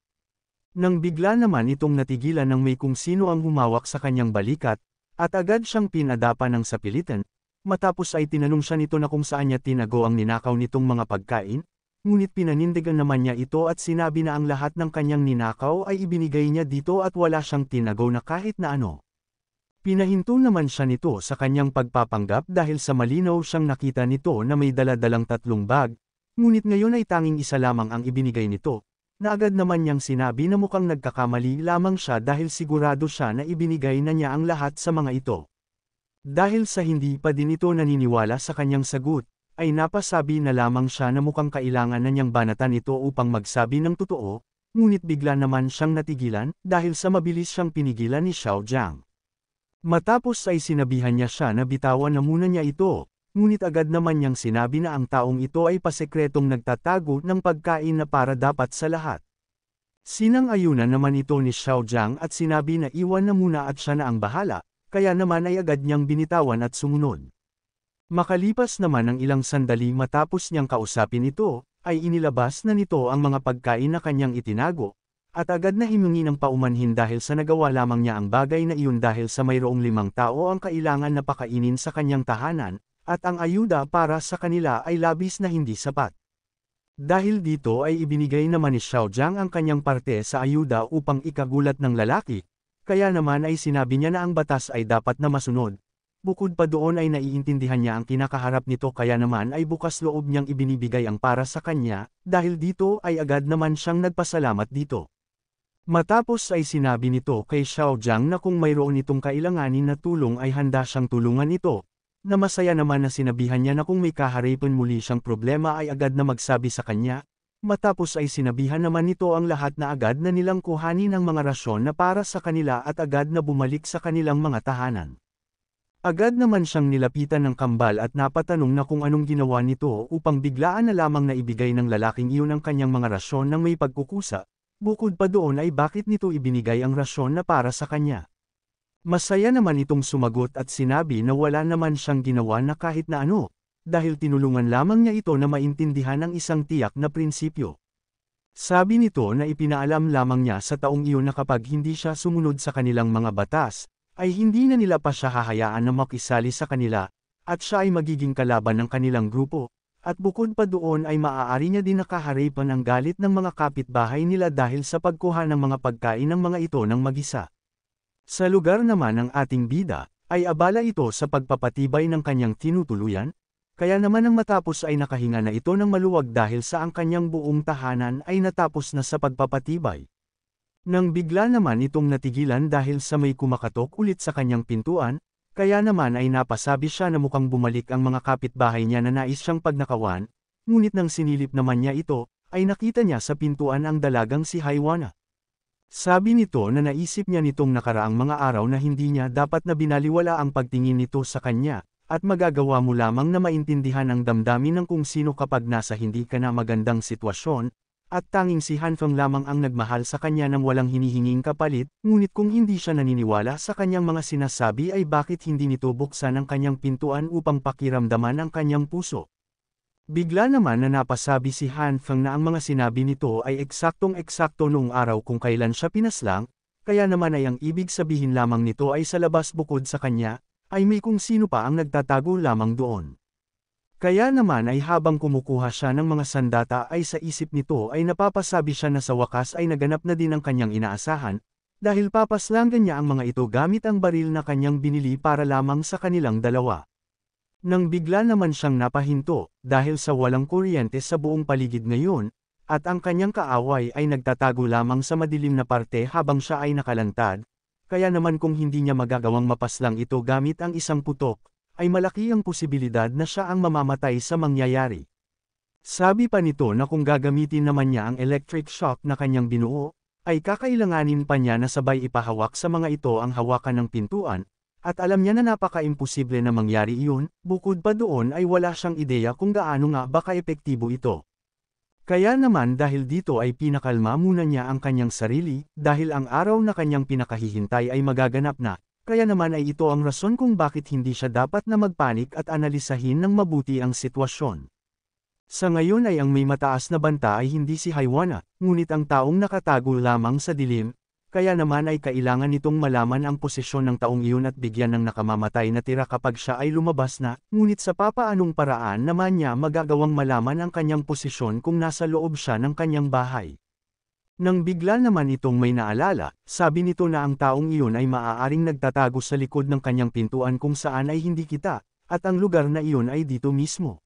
Nang bigla naman itong natigilan ng may kung sino ang humawak sa kanyang balikat, at agad siyang pinadapa ng sapilitan, matapos ay tinanong siya nito na kung saan niya tinago ang ninakaw nitong mga pagkain, ngunit pinanindigan naman niya ito at sinabi na ang lahat ng kanyang ninakaw ay ibinigay niya dito at wala siyang tinago na kahit na ano. Pinahinto naman siya nito sa kanyang pagpapanggap dahil sa malinaw siyang nakita nito na may dala-dalang 3 bag, ngunit ngayon ay tanging isa lamang ang ibinigay nito, na agad naman niyang sinabi na mukhang nagkakamali lamang siya dahil sigurado siya na ibinigay na niya ang lahat sa mga ito. Dahil sa hindi pa din ito naniniwala sa kanyang sagot, ay napasabi na lamang siya na mukhang kailangan na niyang banatan ito upang magsabi ng totoo, ngunit bigla naman siyang natigilan dahil sa mabilis siyang pinigilan ni Xiao Jiang. Matapos ay sinabihan niya siya na bitawan na muna niya ito, ngunit agad naman niyang sinabi na ang taong ito ay pasekretong nagtatago ng pagkain na para dapat sa lahat. Sinang-ayunan naman ito ni Xiao Jiang at sinabi na iwan na muna at siya na ang bahala, kaya naman ay agad niyang binitawan at sumunod. Makalipas naman ng ilang sandali matapos niyang kausapin ito, ay inilabas na nito ang mga pagkain na kanyang itinago, at agad na himingi ng paumanhin dahil sa nagawa lamang niya ang bagay na iyon dahil sa mayroong 5 tao ang kailangan na pakainin sa kanyang tahanan, at ang ayuda para sa kanila ay labis na hindi sapat. Dahil dito ay ibinigay naman ni Xiao Jiang ang kanyang parte sa ayuda upang ikagulat ng lalaki, kaya naman ay sinabi niya na ang batas ay dapat na masunod. Bukod pa doon ay naiintindihan niya ang kinakaharap nito kaya naman ay bukas loob niyang ibinibigay ang para sa kanya, dahil dito ay agad naman siyang nagpasalamat dito. Matapos ay sinabi nito kay Xiao Jiang na kung mayroon itong kailanganin na tulong ay handa siyang tulungan ito, na masaya naman na sinabihan niya na kung may kaharipan muli siyang problema ay agad na magsabi sa kanya. Matapos ay sinabihan naman nito ang lahat na agad na nilang kuhanin ang mga rasyon na para sa kanila at agad na bumalik sa kanilang mga tahanan. Agad naman siyang nilapitan ng kambal at napatanong na kung anong ginawa nito upang biglaan na lamang na ibigay ng lalaking iyon ang kanyang mga rasyon ng may pagkukusa, bukod pa doon ay bakit nito ibinigay ang rasyon na para sa kanya. Masaya naman itong sumagot at sinabi na wala naman siyang ginawa na kahit na ano, dahil tinulungan lamang niya ito na maintindihan ang isang tiyak na prinsipyo. Sabi nito na ipinaalam lamang niya sa taong iyon na kapag hindi siya sumunod sa kanilang mga batas, ay hindi na nila pa siya hahayaan na makisali sa kanila, at siya ay magiging kalaban ng kanilang grupo, at bukod pa doon ay maaari niya din nakaharipan ang galit ng mga kapitbahay nila dahil sa pagkuha ng mga pagkain ng mga ito ng mag-isa. Sa lugar naman ng ating bida, ay abala ito sa pagpapatibay ng kanyang tinutuluyan, kaya naman ang matapos ay nakahinga na ito ng maluwag dahil sa ang kanyang buong tahanan ay natapos na sa pagpapatibay. Nang bigla naman itong natigilan dahil sa may kumakatok ulit sa kanyang pintuan, kaya naman ay napasabi siya na mukhang bumalik ang mga kapitbahay niya na nais siyang pagnakawan, ngunit nang sinilip naman niya ito, ay nakita niya sa pintuan ang dalagang si Haiwana. Sabi nito na naisip niya nitong nakaraang mga araw na hindi niya dapat na binaliwala ang pagtingin nito sa kanya, at magagawa mo lamang na maintindihan ang damdamin ng kung sino kapag nasa hindi ka na magandang sitwasyon, at tanging si Hanfeng lamang ang nagmahal sa kanya nang walang hinihinging kapalit, ngunit kung hindi siya naniniwala sa kanyang mga sinasabi ay bakit hindi nito buksan ang kanyang pintuan upang pakiramdaman ang kanyang puso. Bigla naman na napasabi si Hanfeng na ang mga sinabi nito ay eksaktong-eksakto noong araw kung kailan siya pinaslang, kaya naman ay ang ibig sabihin lamang nito ay sa labas bukod sa kanya, ay may kung sino pa ang nagtatago lamang doon. Kaya naman ay habang kumukuha siya ng mga sandata ay sa isip nito ay napapasabi siya na sa wakas ay naganap na din ang kanyang inaasahan, dahil papaslangan niya ang mga ito gamit ang baril na kanyang binili para lamang sa kanilang dalawa. Nang bigla naman siyang napahinto, dahil sa walang kuryente sa buong paligid ngayon, at ang kanyang kaaway ay nagtatago lamang sa madilim na parte habang siya ay nakalantad, kaya naman kung hindi niya magagawang mapaslang ito gamit ang isang putok, ay malaki ang posibilidad na siya ang mamamatay sa mangyayari. Sabi pa nito na kung gagamitin naman niya ang electric shock na kanyang binuo, ay kakailanganin pa niya na sabay ipahawak sa mga ito ang hawakan ng pintuan, at alam niya na napaka-imposible na mangyari iyon, bukod pa doon ay wala siyang ideya kung gaano nga baka epektibo ito. Kaya naman dahil dito ay pinakalma muna niya ang kanyang sarili, dahil ang araw na kanyang pinakahihintay ay magaganap na, kaya naman ay ito ang rason kung bakit hindi siya dapat na magpanik at analisahin ng mabuti ang sitwasyon. Sa ngayon ay ang may mataas na banta ay hindi si Haiwana, ngunit ang taong nakatago lamang sa dilim, kaya naman ay kailangan nitong malaman ang posisyon ng taong iyon at bigyan ng nakamamatay na tira kapag siya ay lumabas na, ngunit sa papaanong paraan naman niya magagawang malaman ang kanyang posisyon kung nasa loob siya ng kanyang bahay. Nang bigla naman itong may naalala, sabi nito na ang taong iyon ay maaaring nagtatago sa likod ng kanyang pintuan kung saan ay hindi kita, at ang lugar na iyon ay dito mismo.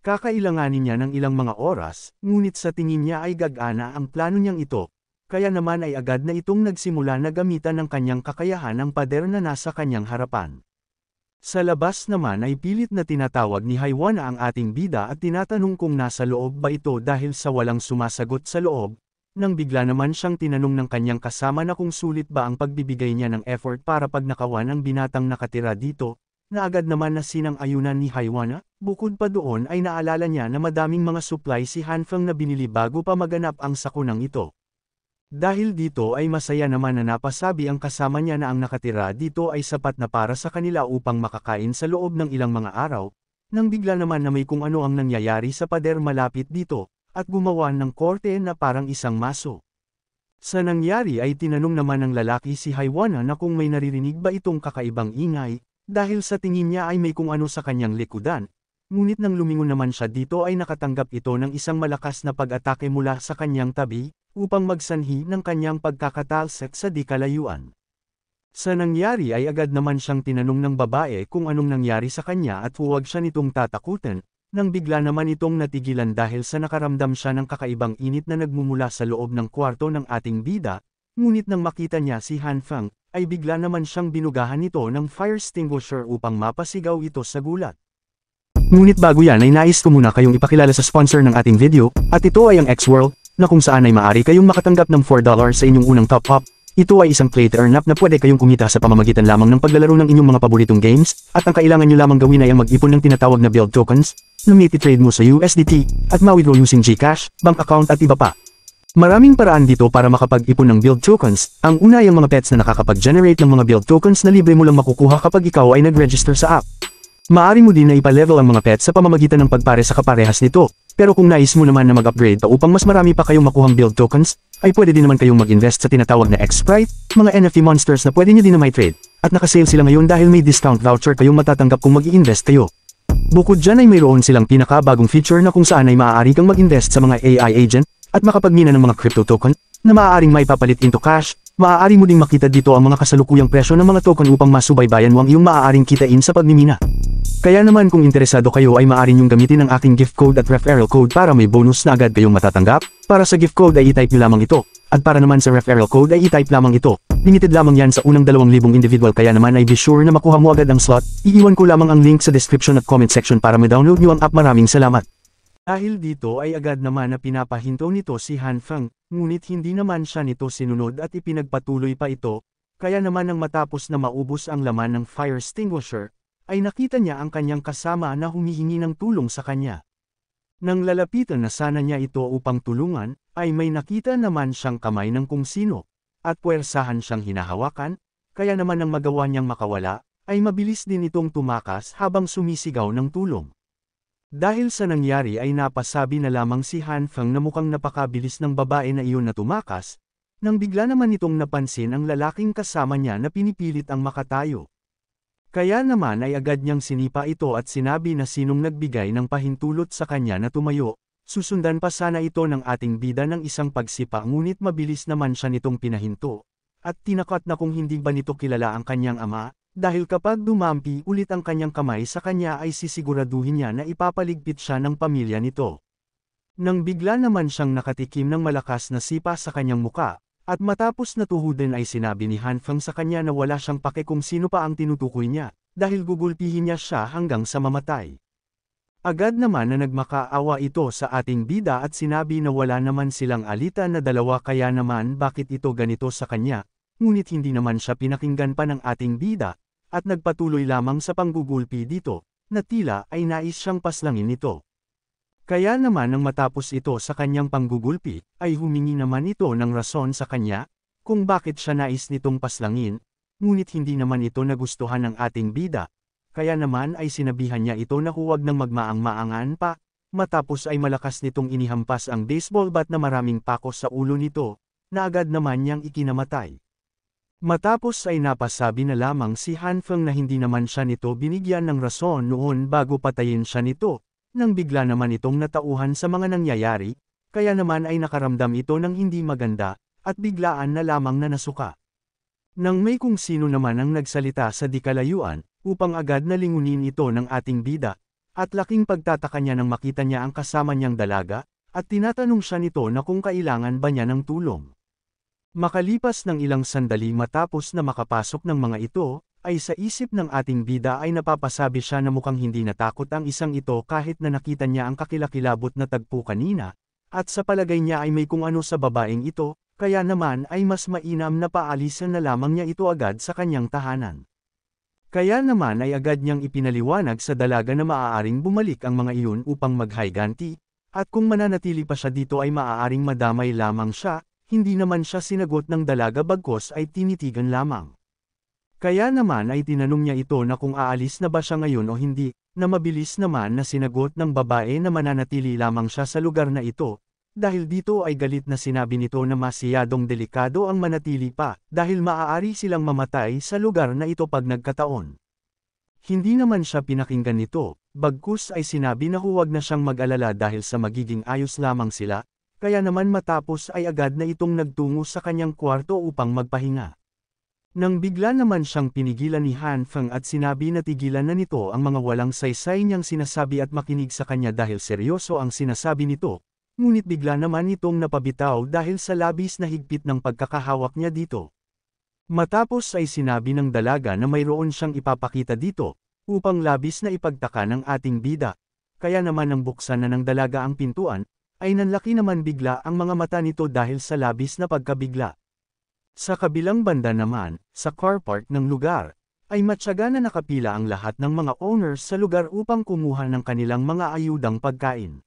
Kakailanganin niya ng ilang mga oras, ngunit sa tingin niya ay gagana ang plano niyang ito, kaya naman ay agad na itong nagsimula na gamitan ng kanyang kakayahan ang pader na nasa kanyang harapan. Sa labas naman ay pilit na tinatawag ni Haiwana ang ating bida at tinatanong kung nasa loob ba ito dahil sa walang sumasagot sa loob, nang bigla naman siyang tinanong ng kanyang kasama na kung sulit ba ang pagbibigay niya ng effort para pagnakawan ang binatang nakatira dito, na agad naman na sinang-ayunan ni Haiwana, bukod pa doon ay naalala niya na madaming mga supply si Hanfeng na binili bago pa maganap ang sakunang ito. Dahil dito ay masaya naman na napasabi ang kasama niya na ang nakatira dito ay sapat na para sa kanila upang makakain sa loob ng ilang mga araw, nang bigla naman na may kung ano ang nangyayari sa pader malapit dito, at gumawa ng korte na parang isang maso. Sa nangyari ay tinanong naman ng lalaki si Haiwana na kung may naririnig ba itong kakaibang ingay, dahil sa tingin niya ay may kung ano sa kanyang likudan, ngunit nang lumingon naman siya dito ay nakatanggap ito ng isang malakas na pag-atake mula sa kanyang tabi, upang magsanhi ng kanyang pagkakatalsik sa di kalayuan. Sa nangyari ay agad naman siyang tinanong ng babae kung anong nangyari sa kanya at huwag siya nitong tatakutin, nang bigla naman itong natigilan dahil sa nakaramdam siya ng kakaibang init na nagmumula sa loob ng kwarto ng ating bida, ngunit nang makita niya si Hanfeng, ay bigla naman siyang binugahan nito ng fire extinguisher upang mapasigaw ito sa gulat. Ngunit bago yan ay nais ko muna kayong ipakilala sa sponsor ng ating video, at ito ay ang X-World, na kung saan ay maaari kayong makatanggap ng $4 sa inyong unang top-up. Ito ay isang play to earn up na pwede kayong kumita sa pamamagitan lamang ng paglalaro ng inyong mga paboritong games, at ang kailangan nyo lamang gawin ay ang mag-ipon ng tinatawag na build tokens, na may trade mo sa USDT, at ma-withdraw using GCash, bank account at iba pa. Maraming paraan dito para makapag-ipon ng build tokens. Ang una ay ang mga pets na nakakapag-generate ng mga build tokens na libre mo lang makukuha kapag ikaw ay nag-register sa app. Maaari mo din na ipa-level ang mga pets sa pamamagitan ng pagpare sa kaparehas nito, pero kung nais mo naman na mag-upgrade pa upang mas marami pa kayong makuhang build tokens, ay pwede din naman kayong mag-invest sa tinatawag na X-Sprite, mga NFT monsters na pwede nyo din na may trade, at nakasale sila ngayon dahil may discount voucher kayong matatanggap kung mag-i-invest kayo. Bukod dyan ay mayroon silang pinakabagong feature na kung saan ay maaari kang mag-invest sa mga AI agent, at makapagmina ng mga crypto token, na maaaring maipapalit into cash. Maaari mo ding makita dito ang mga kasalukuyang presyo ng mga token upang masubaybayan mo ang iyong maaaring kitain sa pagmimina. Kaya naman kung interesado kayo ay maaari niyong gamitin ang aking gift code at referral code para may bonus na agad kayong matatanggap. Para sa gift code ay i-type nyo lamang ito, at para naman sa referral code ay i-type lamang ito. Limited lamang yan sa unang 2,000 individual kaya naman ay be sure na makuha mo agad ang slot. Iiwan ko lamang ang link sa description at comment section para ma-download nyo ang app. Maraming salamat. Dahil dito ay agad naman na pinapahinto nito si Hanfeng, ngunit hindi naman siya nito sinunod at ipinagpatuloy pa ito, kaya naman nang matapos na maubos ang laman ng fire extinguisher, ay nakita niya ang kanyang kasama na humihingi ng tulong sa kanya. Nang lalapitan na sana niya ito upang tulungan, ay may nakita naman siyang kamay ng kung sino, at puwersahan siyang hinahawakan, kaya naman nang magawa niyang makawala, ay mabilis din itong tumakas habang sumisigaw ng tulong. Dahil sa nangyari ay napasabi na lamang si Hanfeng na mukhang napakabilis ng babae na iyon na tumakas, nang bigla naman itong napansin ang lalaking kasama niya na pinipilit ang makatayo. Kaya naman ay agad niyang sinipa ito at sinabi na sinong nagbigay ng pahintulot sa kanya na tumayo, susundan pa sana ito ng ating bida ng isang pagsipa ngunit mabilis naman siya nitong pinahinto, at tinakot na kung hindi ba nito kilala ang kanyang ama. Dahil kapag dumampi ulit ang kanyang kamay sa kanya ay sisiguraduhin niya na ipapaligpit siya ng pamilya nito. Nang bigla naman siyang nakatikim ng malakas na sipa sa kanyang muka, at matapos natuhudin ay sinabi ni Hanfeng sa kanya na wala siyang pake kung sino pa ang tinutukoy niya, dahil gugulpihin niya siya hanggang sa mamatay. Agad naman na nagmakaawa ito sa ating bida at sinabi na wala naman silang alita na dalawa kaya naman bakit ito ganito sa kanya, ngunit hindi naman siya pinakinggan pa ng ating bida, at nagpatuloy lamang sa panggugulpi dito, na tila ay nais siyang paslangin nito. Kaya naman nang matapos ito sa kanyang panggugulpi, ay humingi naman ito ng rason sa kanya, kung bakit siya nais nitong paslangin, ngunit hindi naman ito nagustuhan ng ating bida, kaya naman ay sinabihan niya ito na huwag nang magmaang-maangan pa, matapos ay malakas nitong inihampas ang baseball bat na maraming pakos sa ulo nito, na agad naman niyang ikinamatay. Matapos ay napasabi na lamang si Hanfeng na hindi naman siya nito binigyan ng rason noon bago patayin siya nito, nang bigla naman itong natauhan sa mga nangyayari, kaya naman ay nakaramdam ito ng hindi maganda, at biglaan na lamang na nasuka. Nang may kung sino naman ang nagsalita sa di kalayuan, upang agad na lingunin ito ng ating bida, at laking pagtataka niya nang makita niya ang kasama niyang dalaga, at tinatanong siya nito na kung kailangan ba niya ng tulong. Makalipas ng ilang sandali matapos na makapasok ng mga ito, ay sa isip ng ating bida ay napapasabi siya na mukhang hindi natakot ang isang ito kahit na nakita niya ang kakilakilabot na tagpo kanina, at sa palagay niya ay may kung ano sa babaeng ito, kaya naman ay mas mainam na paalisan na lamang niya ito agad sa kanyang tahanan. Kaya naman ay agad niyang ipinaliwanag sa dalaga na maaaring bumalik ang mga iyon upang maghiganti, at kung mananatili pa siya dito ay maaaring madamay lamang siya. Hindi naman siya sinagot ng dalaga bagkos ay tinitigan lamang. Kaya naman ay tinanong niya ito na kung aalis na ba siya ngayon o hindi, na mabilis naman na sinagot ng babae na mananatili lamang siya sa lugar na ito, dahil dito ay galit na sinabi nito na masyadong delikado ang manatili pa, dahil maaari silang mamatay sa lugar na ito pag nagkataon. Hindi naman siya pinakinggan nito, bagkus ay sinabi na huwag na siyang mag-alala dahil sa magiging ayos lamang sila. Kaya naman matapos ay agad na itong nagtungo sa kanyang kwarto upang magpahinga. Nang bigla naman siyang pinigilan ni Hanfeng at sinabi na tigilan na nito ang mga walang saysay niyang sinasabi at makinig sa kanya dahil seryoso ang sinasabi nito, ngunit bigla naman itong napabitaw dahil sa labis na higpit ng pagkakahawak niya dito. Matapos ay sinabi ng dalaga na mayroon siyang ipapakita dito, upang labis na ipagtaka ng ating bida, kaya naman nang buksan na ng dalaga ang pintuan, ay nanlaki naman bigla ang mga mata nito dahil sa labis na pagkabigla. Sa kabilang banda naman, sa car park ng lugar, ay matyaga na nakapila ang lahat ng mga owners sa lugar upang kumuha ng kanilang mga ayudang pagkain.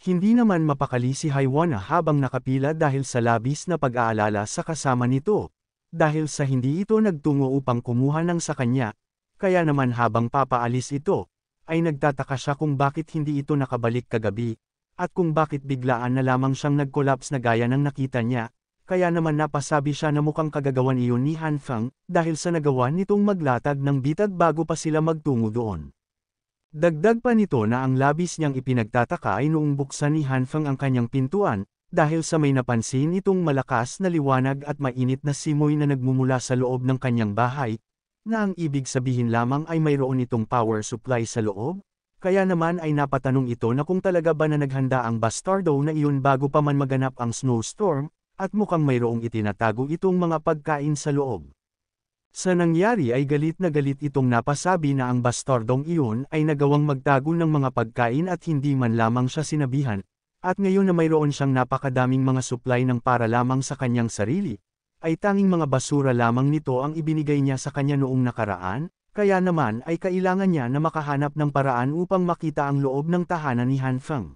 Hindi naman mapakali si Haiwana habang nakapila dahil sa labis na pag-aalala sa kasama nito. Dahil sa hindi ito nagtungo upang kumuha ng sa kanya, kaya naman habang papaalis ito, ay nagtataka siya kung bakit hindi ito nakabalik kagabi, at kung bakit biglaan na lamang siyang nag-collapse na gaya ng nakita niya, kaya naman napasabi siya na mukhang kagagawan iyon ni Han Feng, dahil sa nagawa nitong maglatag ng bitag bago pa sila magtungo doon. Dagdag pa nito na ang labis niyang ipinagtataka ay noong buksan ni Han Feng ang kanyang pintuan, dahil sa may napansin itong malakas na liwanag at mainit na simoy na nagmumula sa loob ng kanyang bahay, na ang ibig sabihin lamang ay mayroon itong power supply sa loob, kaya naman ay napatanong ito na kung talaga ba na naghanda ang bastardo na iyon bago pa man maganap ang snowstorm, at mukhang mayroong itinatago itong mga pagkain sa loob. Sa nangyari ay galit na galit itong napasabi na ang bastardong iyon ay nagawang magtago ng mga pagkain at hindi man lamang siya sinabihan, at ngayon na mayroon siyang napakadaming mga supply ng para lamang sa kanyang sarili, ay tanging mga basura lamang nito ang ibinigay niya sa kanya noong nakaraan, kaya naman ay kailangan niya na makahanap ng paraan upang makita ang loob ng tahanan ni Han Feng.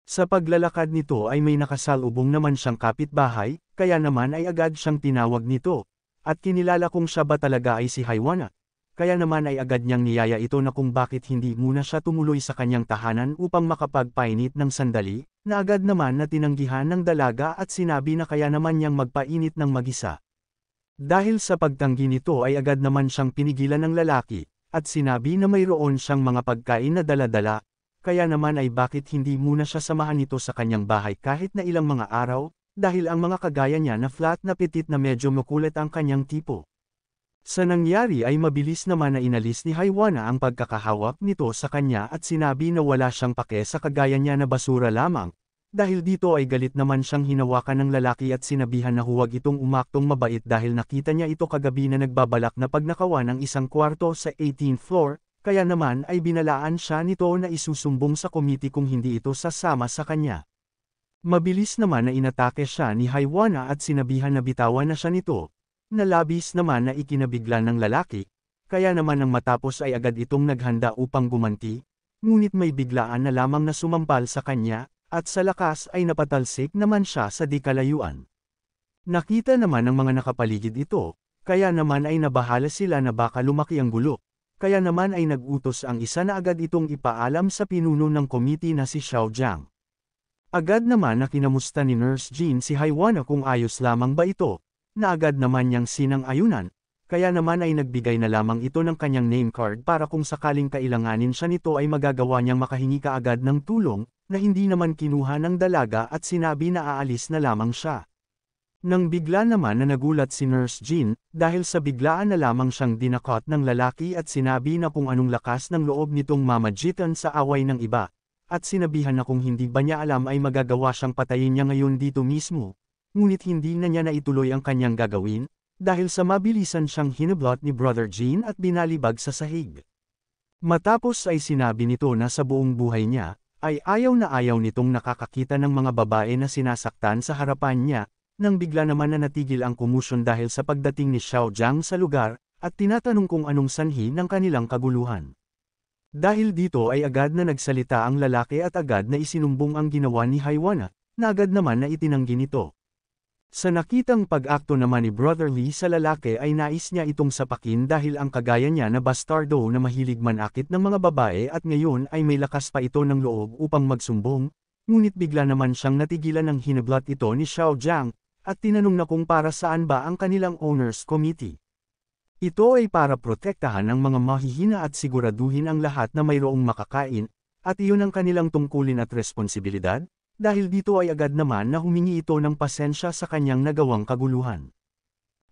Sa paglalakad nito ay may nakasalubong naman siyang kapitbahay, kaya naman ay agad siyang tinawag nito. At kinilala kung siya ba talaga ay si Haiwana. Kaya naman ay agad niyang niyaya ito na kung bakit hindi muna siya tumuloy sa kanyang tahanan upang makapagpainit ng sandali, na agad naman na tinanggihan ng dalaga at sinabi na kaya naman niyang magpainit ng mag-isa. Dahil sa pagtanggi nito ay agad naman siyang pinigilan ng lalaki, at sinabi na mayroon siyang mga pagkain na dala-dala, kaya naman ay bakit hindi muna siya samahan nito sa kanyang bahay kahit na ilang mga araw, dahil ang mga kagaya niya na flat na petit na medyo makulit ang kanyang tipo. Sa nangyari ay mabilis naman na inalis ni Haiwana ang pagkakahawak nito sa kanya at sinabi na wala siyang pake sa kagaya niya na basura lamang, dahil dito ay galit naman siyang hinawakan ng lalaki at sinabihan na huwag itong umaktong mabait dahil nakita niya ito kagabi na nagbabalak na pagnakawan ng isang kwarto sa 18th floor, kaya naman ay binalaan siya nito na isusumbong sa komite kung hindi ito sasama sa kanya. Mabilis naman na inatake siya ni Haiwana at sinabihan na bitawan na siya nito, na labis naman na ikinabigla ng lalaki, kaya naman nang matapos ay agad itong naghanda upang gumanti, ngunit may biglaan na lamang na sumampal sa kanya, at sa lakas ay napatalsik naman siya sa di kalayuan. Nakita naman ng mga nakapaligid ito, kaya naman ay nabahala sila na baka lumaki ang gulo, kaya naman ay nag-utos ang isa na agad itong ipaalam sa pinuno ng komite na si Xiao Jiang. Agad naman na kinamusta ni Nurse Jean si Haiwana kung ayos lamang ba ito, na agad naman niyang sinang-ayunan, kaya naman ay nagbigay na lamang ito ng kanyang name card para kung sakaling kailanganin siya nito ay magagawa niyang makahingi kaagad ng tulong, na hindi naman kinuha ng dalaga at sinabi na aalis na lamang siya. Nang bigla naman na nagulat si Nurse Jean, dahil sa biglaan na lamang siyang dinakot ng lalaki at sinabi na kung anong lakas ng loob nitong mamagitan sa away ng iba. At sinabihan na kung hindi ba niya alam ay magagawa siyang patayin niya ngayon dito mismo, ngunit hindi na niya naituloy ang kanyang gagawin, dahil sa mabilisan siyang hinablot ni Brother Jean at binalibag sa sahig. Matapos ay sinabi nito na sa buong buhay niya, ay ayaw na ayaw nitong nakakakita ng mga babae na sinasaktan sa harapan niya, nang bigla naman na natigil ang kumusyon dahil sa pagdating ni Xiao Jiang sa lugar, at tinatanong kung anong sanhi ng kanilang kaguluhan. Dahil dito ay agad na nagsalita ang lalaki at agad na isinumbong ang ginawa ni Haiwana, na agad naman na itinanggi nito. Sa nakitang pag-akto naman ni Brother Lee sa lalaki ay nais niya itong sapakin dahil ang kagaya niya na bastardo na mahilig manakit ng mga babae at ngayon ay may lakas pa ito ng loob upang magsumbong, ngunit bigla naman siyang natigilan ng hinablot ito ni Xiao Jiang, at tinanong na kung para saan ba ang kanilang owners committee. Ito ay para protektahan ang mga mahihina at siguraduhin ang lahat na mayroong makakain, at iyon ang kanilang tungkulin at responsibilidad, dahil dito ay agad naman na humingi ito ng pasensya sa kanyang nagawang kaguluhan.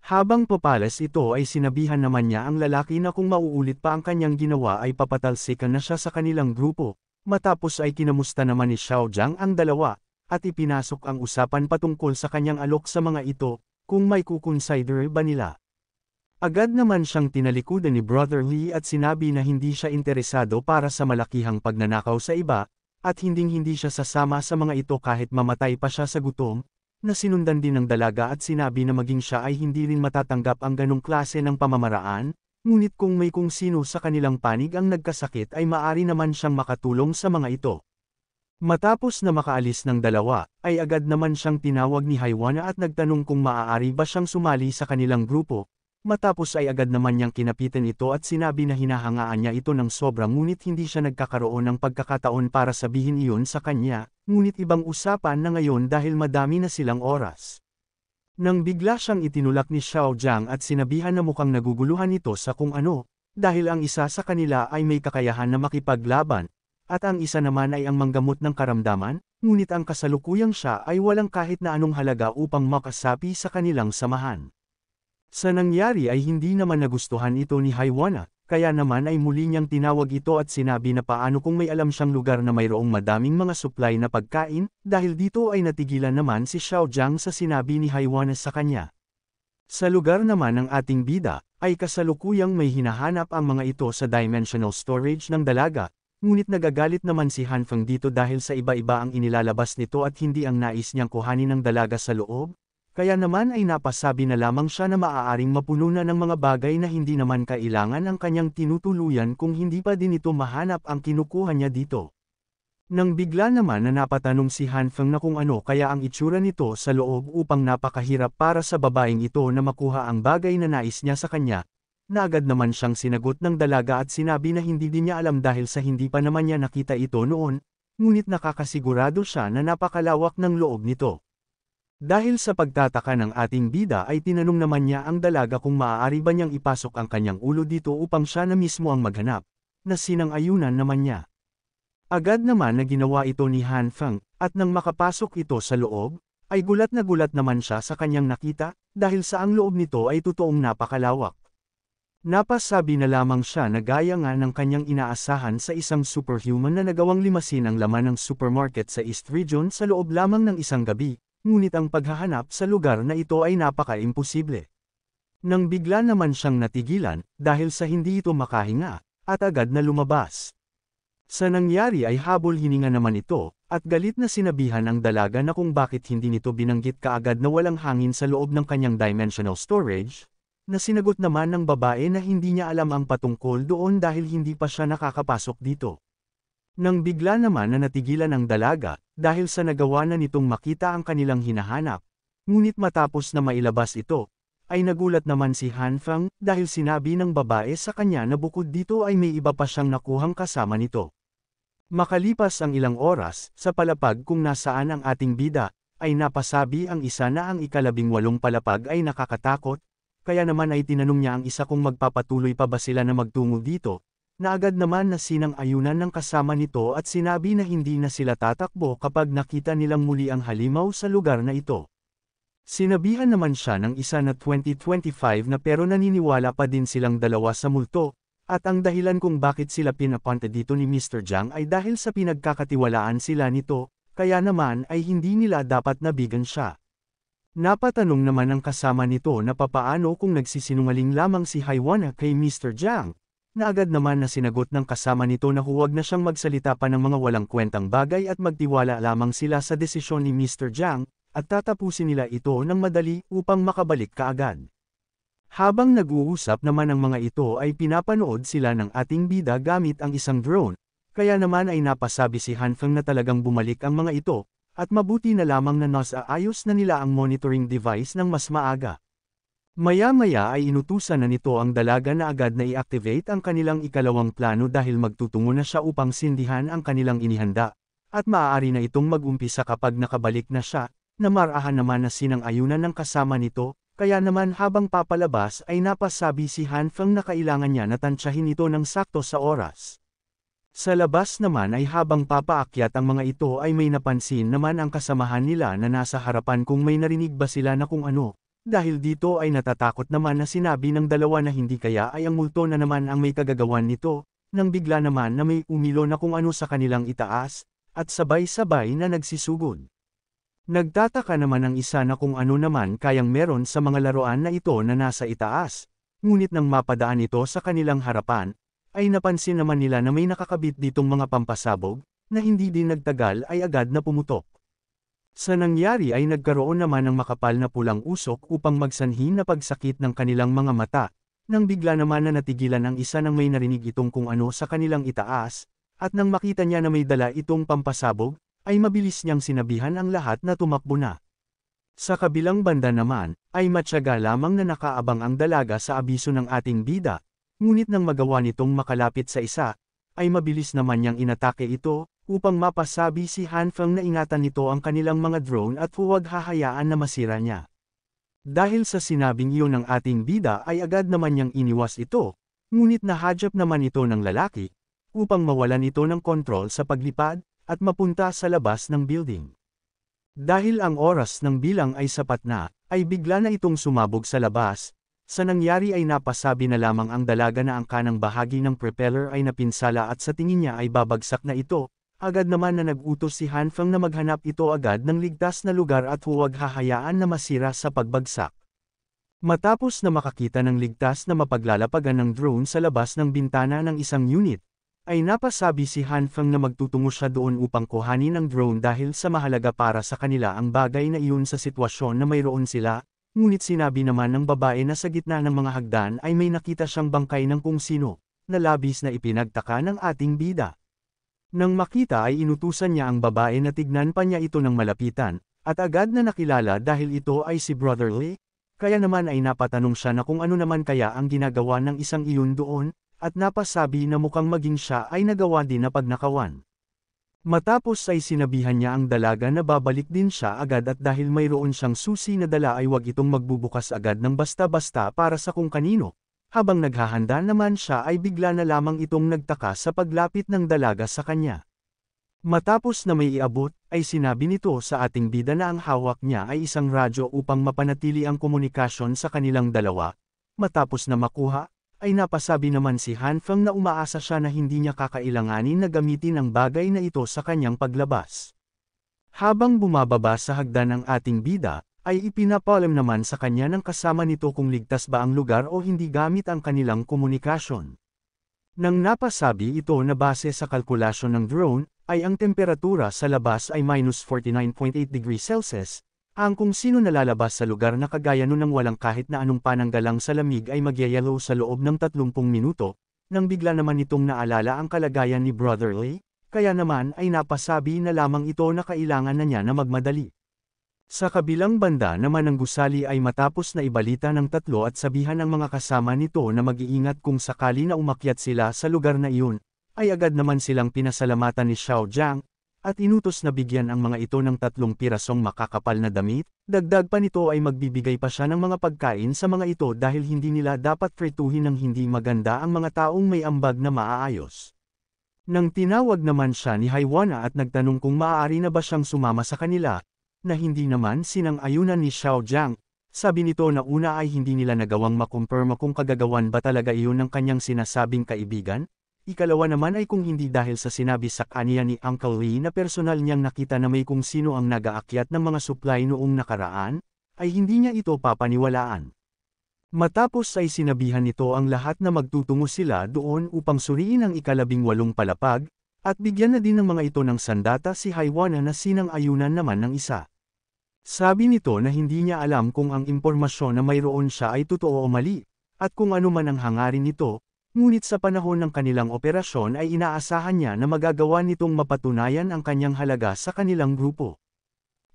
Habang papalas ito ay sinabihan naman niya ang lalaki na kung mauulit pa ang kanyang ginawa ay papatalsikan na siya sa kanilang grupo, matapos ay kinamusta naman ni Xiao Jiang ang dalawa, at ipinasok ang usapan patungkol sa kanyang alok sa mga ito, kung may kukonsider ba nila. Agad naman siyang tinalikudan ni Brother Lee at sinabi na hindi siya interesado para sa malakihang pagnanakaw sa iba, at hinding-hindi siya sasama sa mga ito kahit mamatay pa siya sa gutom, na sinundan din ng dalaga at sinabi na maging siya ay hindi rin matatanggap ang ganong klase ng pamamaraan, ngunit kung may kung sino sa kanilang panig ang nagkasakit ay maari naman siyang makatulong sa mga ito. Matapos na makaalis ng dalawa, ay agad naman siyang tinawag ni Haiwana at nagtanong kung maaari ba siyang sumali sa kanilang grupo. Matapos ay agad naman niyang kinapitan ito at sinabi na hinahangaan niya ito ng sobra ngunit hindi siya nagkakaroon ng pagkakataon para sabihin iyon sa kanya, ngunit ibang usapan na ngayon dahil madami na silang oras. Nang bigla siyang itinulak ni Xiao Jiang at sinabihan na mukhang naguguluhan ito sa kung ano, dahil ang isa sa kanila ay may kakayahan na makipaglaban, at ang isa naman ay ang manggamot ng karamdaman, ngunit ang kasalukuyang siya ay walang kahit na anong halaga upang makasapi sa kanilang samahan. Sa nangyari ay hindi naman nagustuhan ito ni Haiwana, kaya naman ay muli niyang tinawag ito at sinabi na paano kung may alam siyang lugar na mayroong madaming mga supply na pagkain, dahil dito ay natigilan naman si Xiao Jiang sa sinabi ni Haiwana sa kanya. Sa lugar naman ng ating bida, ay kasalukuyang may hinahanap ang mga ito sa dimensional storage ng dalaga, ngunit nagagalit naman si Hanfeng dito dahil sa iba-iba ang inilalabas nito at hindi ang nais niyang kuhanin ng dalaga sa loob, kaya naman ay napasabi na lamang siya na maaaring mapuno na ng mga bagay na hindi naman kailangan ang kanyang tinutuluyan kung hindi pa din ito mahanap ang kinukuha niya dito. Nang bigla naman na napatanong si Hanfeng na kung ano kaya ang itsura nito sa loob upang napakahirap para sa babaeng ito na makuha ang bagay na nais niya sa kanya, na agad naman siyang sinagot ng dalaga at sinabi na hindi din niya alam dahil sa hindi pa naman niya nakita ito noon, ngunit nakakasigurado siya na napakalawak ng loob nito. Dahil sa pagtataka ng ating bida ay tinanong naman niya ang dalaga kung maaari ba niyang ipasok ang kanyang ulo dito upang siya na mismo ang maghanap, na sinang-ayunan naman niya. Agad naman na ginawa ito ni Hanfeng, at nang makapasok ito sa loob, ay gulat naman siya sa kanyang nakita, dahil sa ang loob nito ay totoong napakalawak. Napasabi na lamang siya na gaya nga ng kanyang inaasahan sa isang superhuman na nagawang limasin ang laman ng supermarket sa East Region sa loob lamang ng isang gabi, ngunit ang paghahanap sa lugar na ito ay napaka-imposible. Nang bigla naman siyang natigilan, dahil sa hindi ito makahinga, at agad na lumabas. Sa nangyari ay habol hininga naman ito, at galit na sinabihan ang dalaga na kung bakit hindi nito binanggit kaagad na walang hangin sa loob ng kanyang dimensional storage, na sinagot naman ng babae na hindi niya alam ang patungkol doon dahil hindi pa siya nakakapasok dito. Nang bigla naman na natigilan ang dalaga, dahil sa nagawa na nitong makita ang kanilang hinahanap, ngunit matapos na mailabas ito, ay nagulat naman si Hanfeng dahil sinabi ng babae sa kanya na bukod dito ay may iba pa siyang nakuhang kasama nito. Makalipas ang ilang oras, sa palapag kung nasaan ang ating bida, ay napasabi ang isa na ang ika-18 palapag ay nakakatakot, kaya naman ay tinanong niya ang isa kung magpapatuloy pa ba sila na magtungo dito, na agad naman na sinang-ayunan ng kasama nito at sinabi na hindi na sila tatakbo kapag nakita nilang muli ang halimaw sa lugar na ito. Sinabihan naman siya ng isa na 2025 na pero naniniwala pa din silang dalawa sa multo, at ang dahilan kung bakit sila pinapunta dito ni Mr. Jiang ay dahil sa pinagkakatiwalaan sila nito, kaya naman ay hindi nila dapat nabigan siya. Napatanong naman ang kasama nito na papaano kung nagsisinungaling lamang si Haiwana kay Mr. Jiang, na agad naman na sinagot ng kasama nito na huwag na siyang magsalita pa ng mga walang kwentang bagay at magtiwala lamang sila sa desisyon ni Mr. Jiang, at tatapusin nila ito ng madali upang makabalik kaagad. Habang nag-uusap naman ang mga ito ay pinapanood sila ng ating bida gamit ang isang drone, kaya naman ay napasabi si Hanfeng na talagang bumalik ang mga ito, at mabuti na lamang na nasaayos na nila ang monitoring device ng mas maaga. Maya-maya ay inutusan na nito ang dalaga na agad na i-activate ang kanilang ikalawang plano dahil magtutungo na siya upang sindihan ang kanilang inihanda, at maaari na itong mag-umpisa kapag nakabalik na siya, na marahan naman na sinang-ayunan ng kasama nito, kaya naman habang papalabas ay napasabi si Hanfeng na kailangan niya na tansyahin ito ng sakto sa oras. Sa labas naman ay habang papaakyat ang mga ito ay may napansin naman ang kasamahan nila na nasa harapan kung may narinig ba sila na kung ano, dahil dito ay natatakot naman na sinabi ng dalawa na hindi kaya ay ang multo na naman ang may kagagawan nito, nang bigla naman na may umilo na kung ano sa kanilang itaas, at sabay-sabay na nagsisugod. Nagtataka naman ang isa na kung ano naman kayang meron sa mga laruan na ito na nasa itaas, ngunit nang mapadaan ito sa kanilang harapan, ay napansin naman nila na may nakakabit ditong mga pampasabog, na hindi din nagtagal ay agad na pumutok. Sa nangyari ay nagkaroon naman ng makapal na pulang usok upang magsanhi na pagsakit ng kanilang mga mata, nang bigla naman na natigilan ang isa nang may narinig itong kung ano sa kanilang itaas, at nang makita niya na may dala itong pampasabog, ay mabilis niyang sinabihan ang lahat na tumakbo na. Sa kabilang banda naman, ay matyaga lamang na nakaabang ang dalaga sa abiso ng ating bida, ngunit nang magawa nitong makalapit sa isa, ay mabilis naman niyang inatake ito, upang mapasabi si Han Feng na ingatan nito ang kanilang mga drone at huwag hahayaan na masira niya. Dahil sa sinabing iyon ng ating bida ay agad naman niyang iniwas ito, ngunit nahadyap naman ito ng lalaki, upang mawalan ito ng kontrol sa paglipad, at mapunta sa labas ng building. Dahil ang oras ng bilang ay sapat na, ay bigla na itong sumabog sa labas. Sa nangyari ay napasabi na lamang ang dalaga na ang kanang bahagi ng propeller ay napinsala at sa tingin niya ay babagsak na ito. Agad naman na nag-utos si Han Feng na maghanap ito agad ng ligtas na lugar at huwag hahayaan na masira sa pagbagsak. Matapos na makakita ng ligtas na mapaglalapagan ng drone sa labas ng bintana ng isang unit, ay napasabi si Han Feng na magtutungo siya doon upang kuhanin ang drone dahil sa mahalaga para sa kanila ang bagay na iyon sa sitwasyon na mayroon sila, ngunit sinabi naman ng babae na sa gitna ng mga hagdan ay may nakita siyang bangkay ng kung sino, na labis na ipinagtaka ng ating bida. Nang makita ay inutusan niya ang babae na tignan pa niya ito ng malapitan, at agad na nakilala dahil ito ay si Brother Lee, kaya naman ay napatanong siya na kung ano naman kaya ang ginagawa ng isang iyon doon, at napasabi na mukhang maging siya ay nagawa din na pagnakawan. Matapos ay sinabihan niya ang dalaga na babalik din siya agad at dahil mayroon siyang susi na dala ay wag itong magbubukas agad ng basta-basta para sa kung kanino. Habang naghahanda naman siya ay bigla na lamang itong nagtaka sa paglapit ng dalaga sa kanya. Matapos na may iabot, ay sinabi nito sa ating bida na ang hawak niya ay isang radyo upang mapanatili ang komunikasyon sa kanilang dalawa. Matapos na makuha, ay napasabi naman si Han Feng na umaasa siya na hindi niya kakailanganin na gamitin ang bagay na ito sa kanyang paglabas. Habang bumababa sa hagdan ng ating bida, ay ipinapalam naman sa kanya ng kasama nito kung ligtas ba ang lugar o hindi gamit ang kanilang komunikasyon. Nang napasabi ito na base sa kalkulasyon ng drone, ay ang temperatura sa labas ay -49.8 degrees Celsius, ang kung sino nalalabas sa lugar na kagaya nun ng walang kahit na anong pananggalang sa lamig ay magyayelo sa loob ng 30 minuto, nang bigla naman itong naalala ang kalagayan ni Brother Lee, kaya naman ay napasabi na lamang ito na kailangan na niya na magmadali. Sa kabilang banda naman ng gusali ay matapos na ibalita ng tatlo at sabihan ng mga kasama nito na mag-iingat kung sakali na umakyat sila sa lugar na iyon, ay agad naman silang pinasalamatan ni Xiao Jiang, at inutos na bigyan ang mga ito ng 3 pirasong makakapal na damit, dagdag pa nito ay magbibigay pa siya ng mga pagkain sa mga ito dahil hindi nila dapat prituhin ng hindi maganda ang mga taong may ambag na maaayos. Nang tinawag naman siya ni Haiwana at nagtanong kung maaari na ba siyang sumama sa kanila, na hindi naman sinang-ayunan ni Xiao Jiang, sabi nito na una ay hindi nila nagawang makumpirma kung kagagawan ba talaga iyon ng kanyang sinasabing kaibigan. Ikalawa naman ay kung hindi dahil sa sinabi sa kanya ni Uncle Lee na personal niyang nakita na may kung sino ang nag-aakyat ng mga supply noong nakaraan, ay hindi niya ito papaniwalaan. Matapos ay sinabihan nito ang lahat na magtutungo sila doon upang suriin ang 18 palapag, at bigyan na din ng mga ito ng sandata si Haiwana na sinang-ayunan naman ng isa. Sabi nito na hindi niya alam kung ang impormasyon na mayroon siya ay totoo o mali, at kung ano man ang hangarin nito, ngunit sa panahon ng kanilang operasyon ay inaasahan niya na magagawa nitong mapatunayan ang kanyang halaga sa kanilang grupo.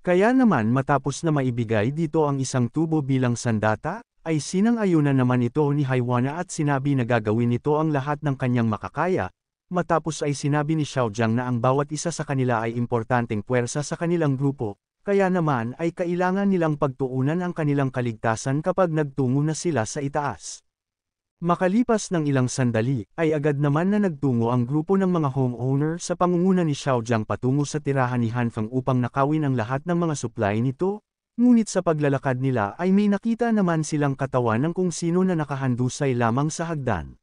Kaya naman matapos na maibigay dito ang isang tubo bilang sandata, ay sinang-ayunan naman ito ni Haiwana at sinabi na gagawin nito ang lahat ng kanyang makakaya, matapos ay sinabi ni Xiao Jiang na ang bawat isa sa kanila ay importanteng puwersa sa kanilang grupo, kaya naman ay kailangan nilang pagtuunan ang kanilang kaligtasan kapag nagtungo na sila sa itaas. Makalipas ng ilang sandali, ay agad naman na nagtungo ang grupo ng mga homeowner sa pangunguna ni Xiao Jiang patungo sa tirahan ni Han Feng upang nakawin ang lahat ng mga supply nito, ngunit sa paglalakad nila ay may nakita naman silang katawan ng kung sino na nakahandusay lamang sa hagdan.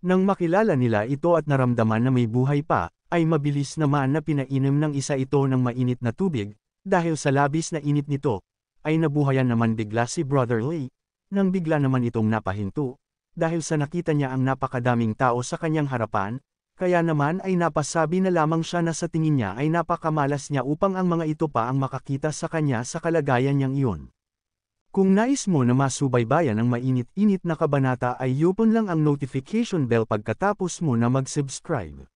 Nang makilala nila ito at naramdaman na may buhay pa, ay mabilis naman na pinainom ng isa ito ng mainit na tubig, dahil sa labis na init nito, ay nabuhayan naman bigla si Brother Lee, nang bigla naman itong napahinto. Dahil sa nakita niya ang napakadaming tao sa kanyang harapan, kaya naman ay napasabi na lamang siya na sa tingin niya ay napakamalas niya upang ang mga ito pa ang makakita sa kanya sa kalagayan niyang iyon. Kung nais mo na masubaybayan ang mainit-init na kabanata ay yupon lang ang notification bell pagkatapos mo na mag-subscribe.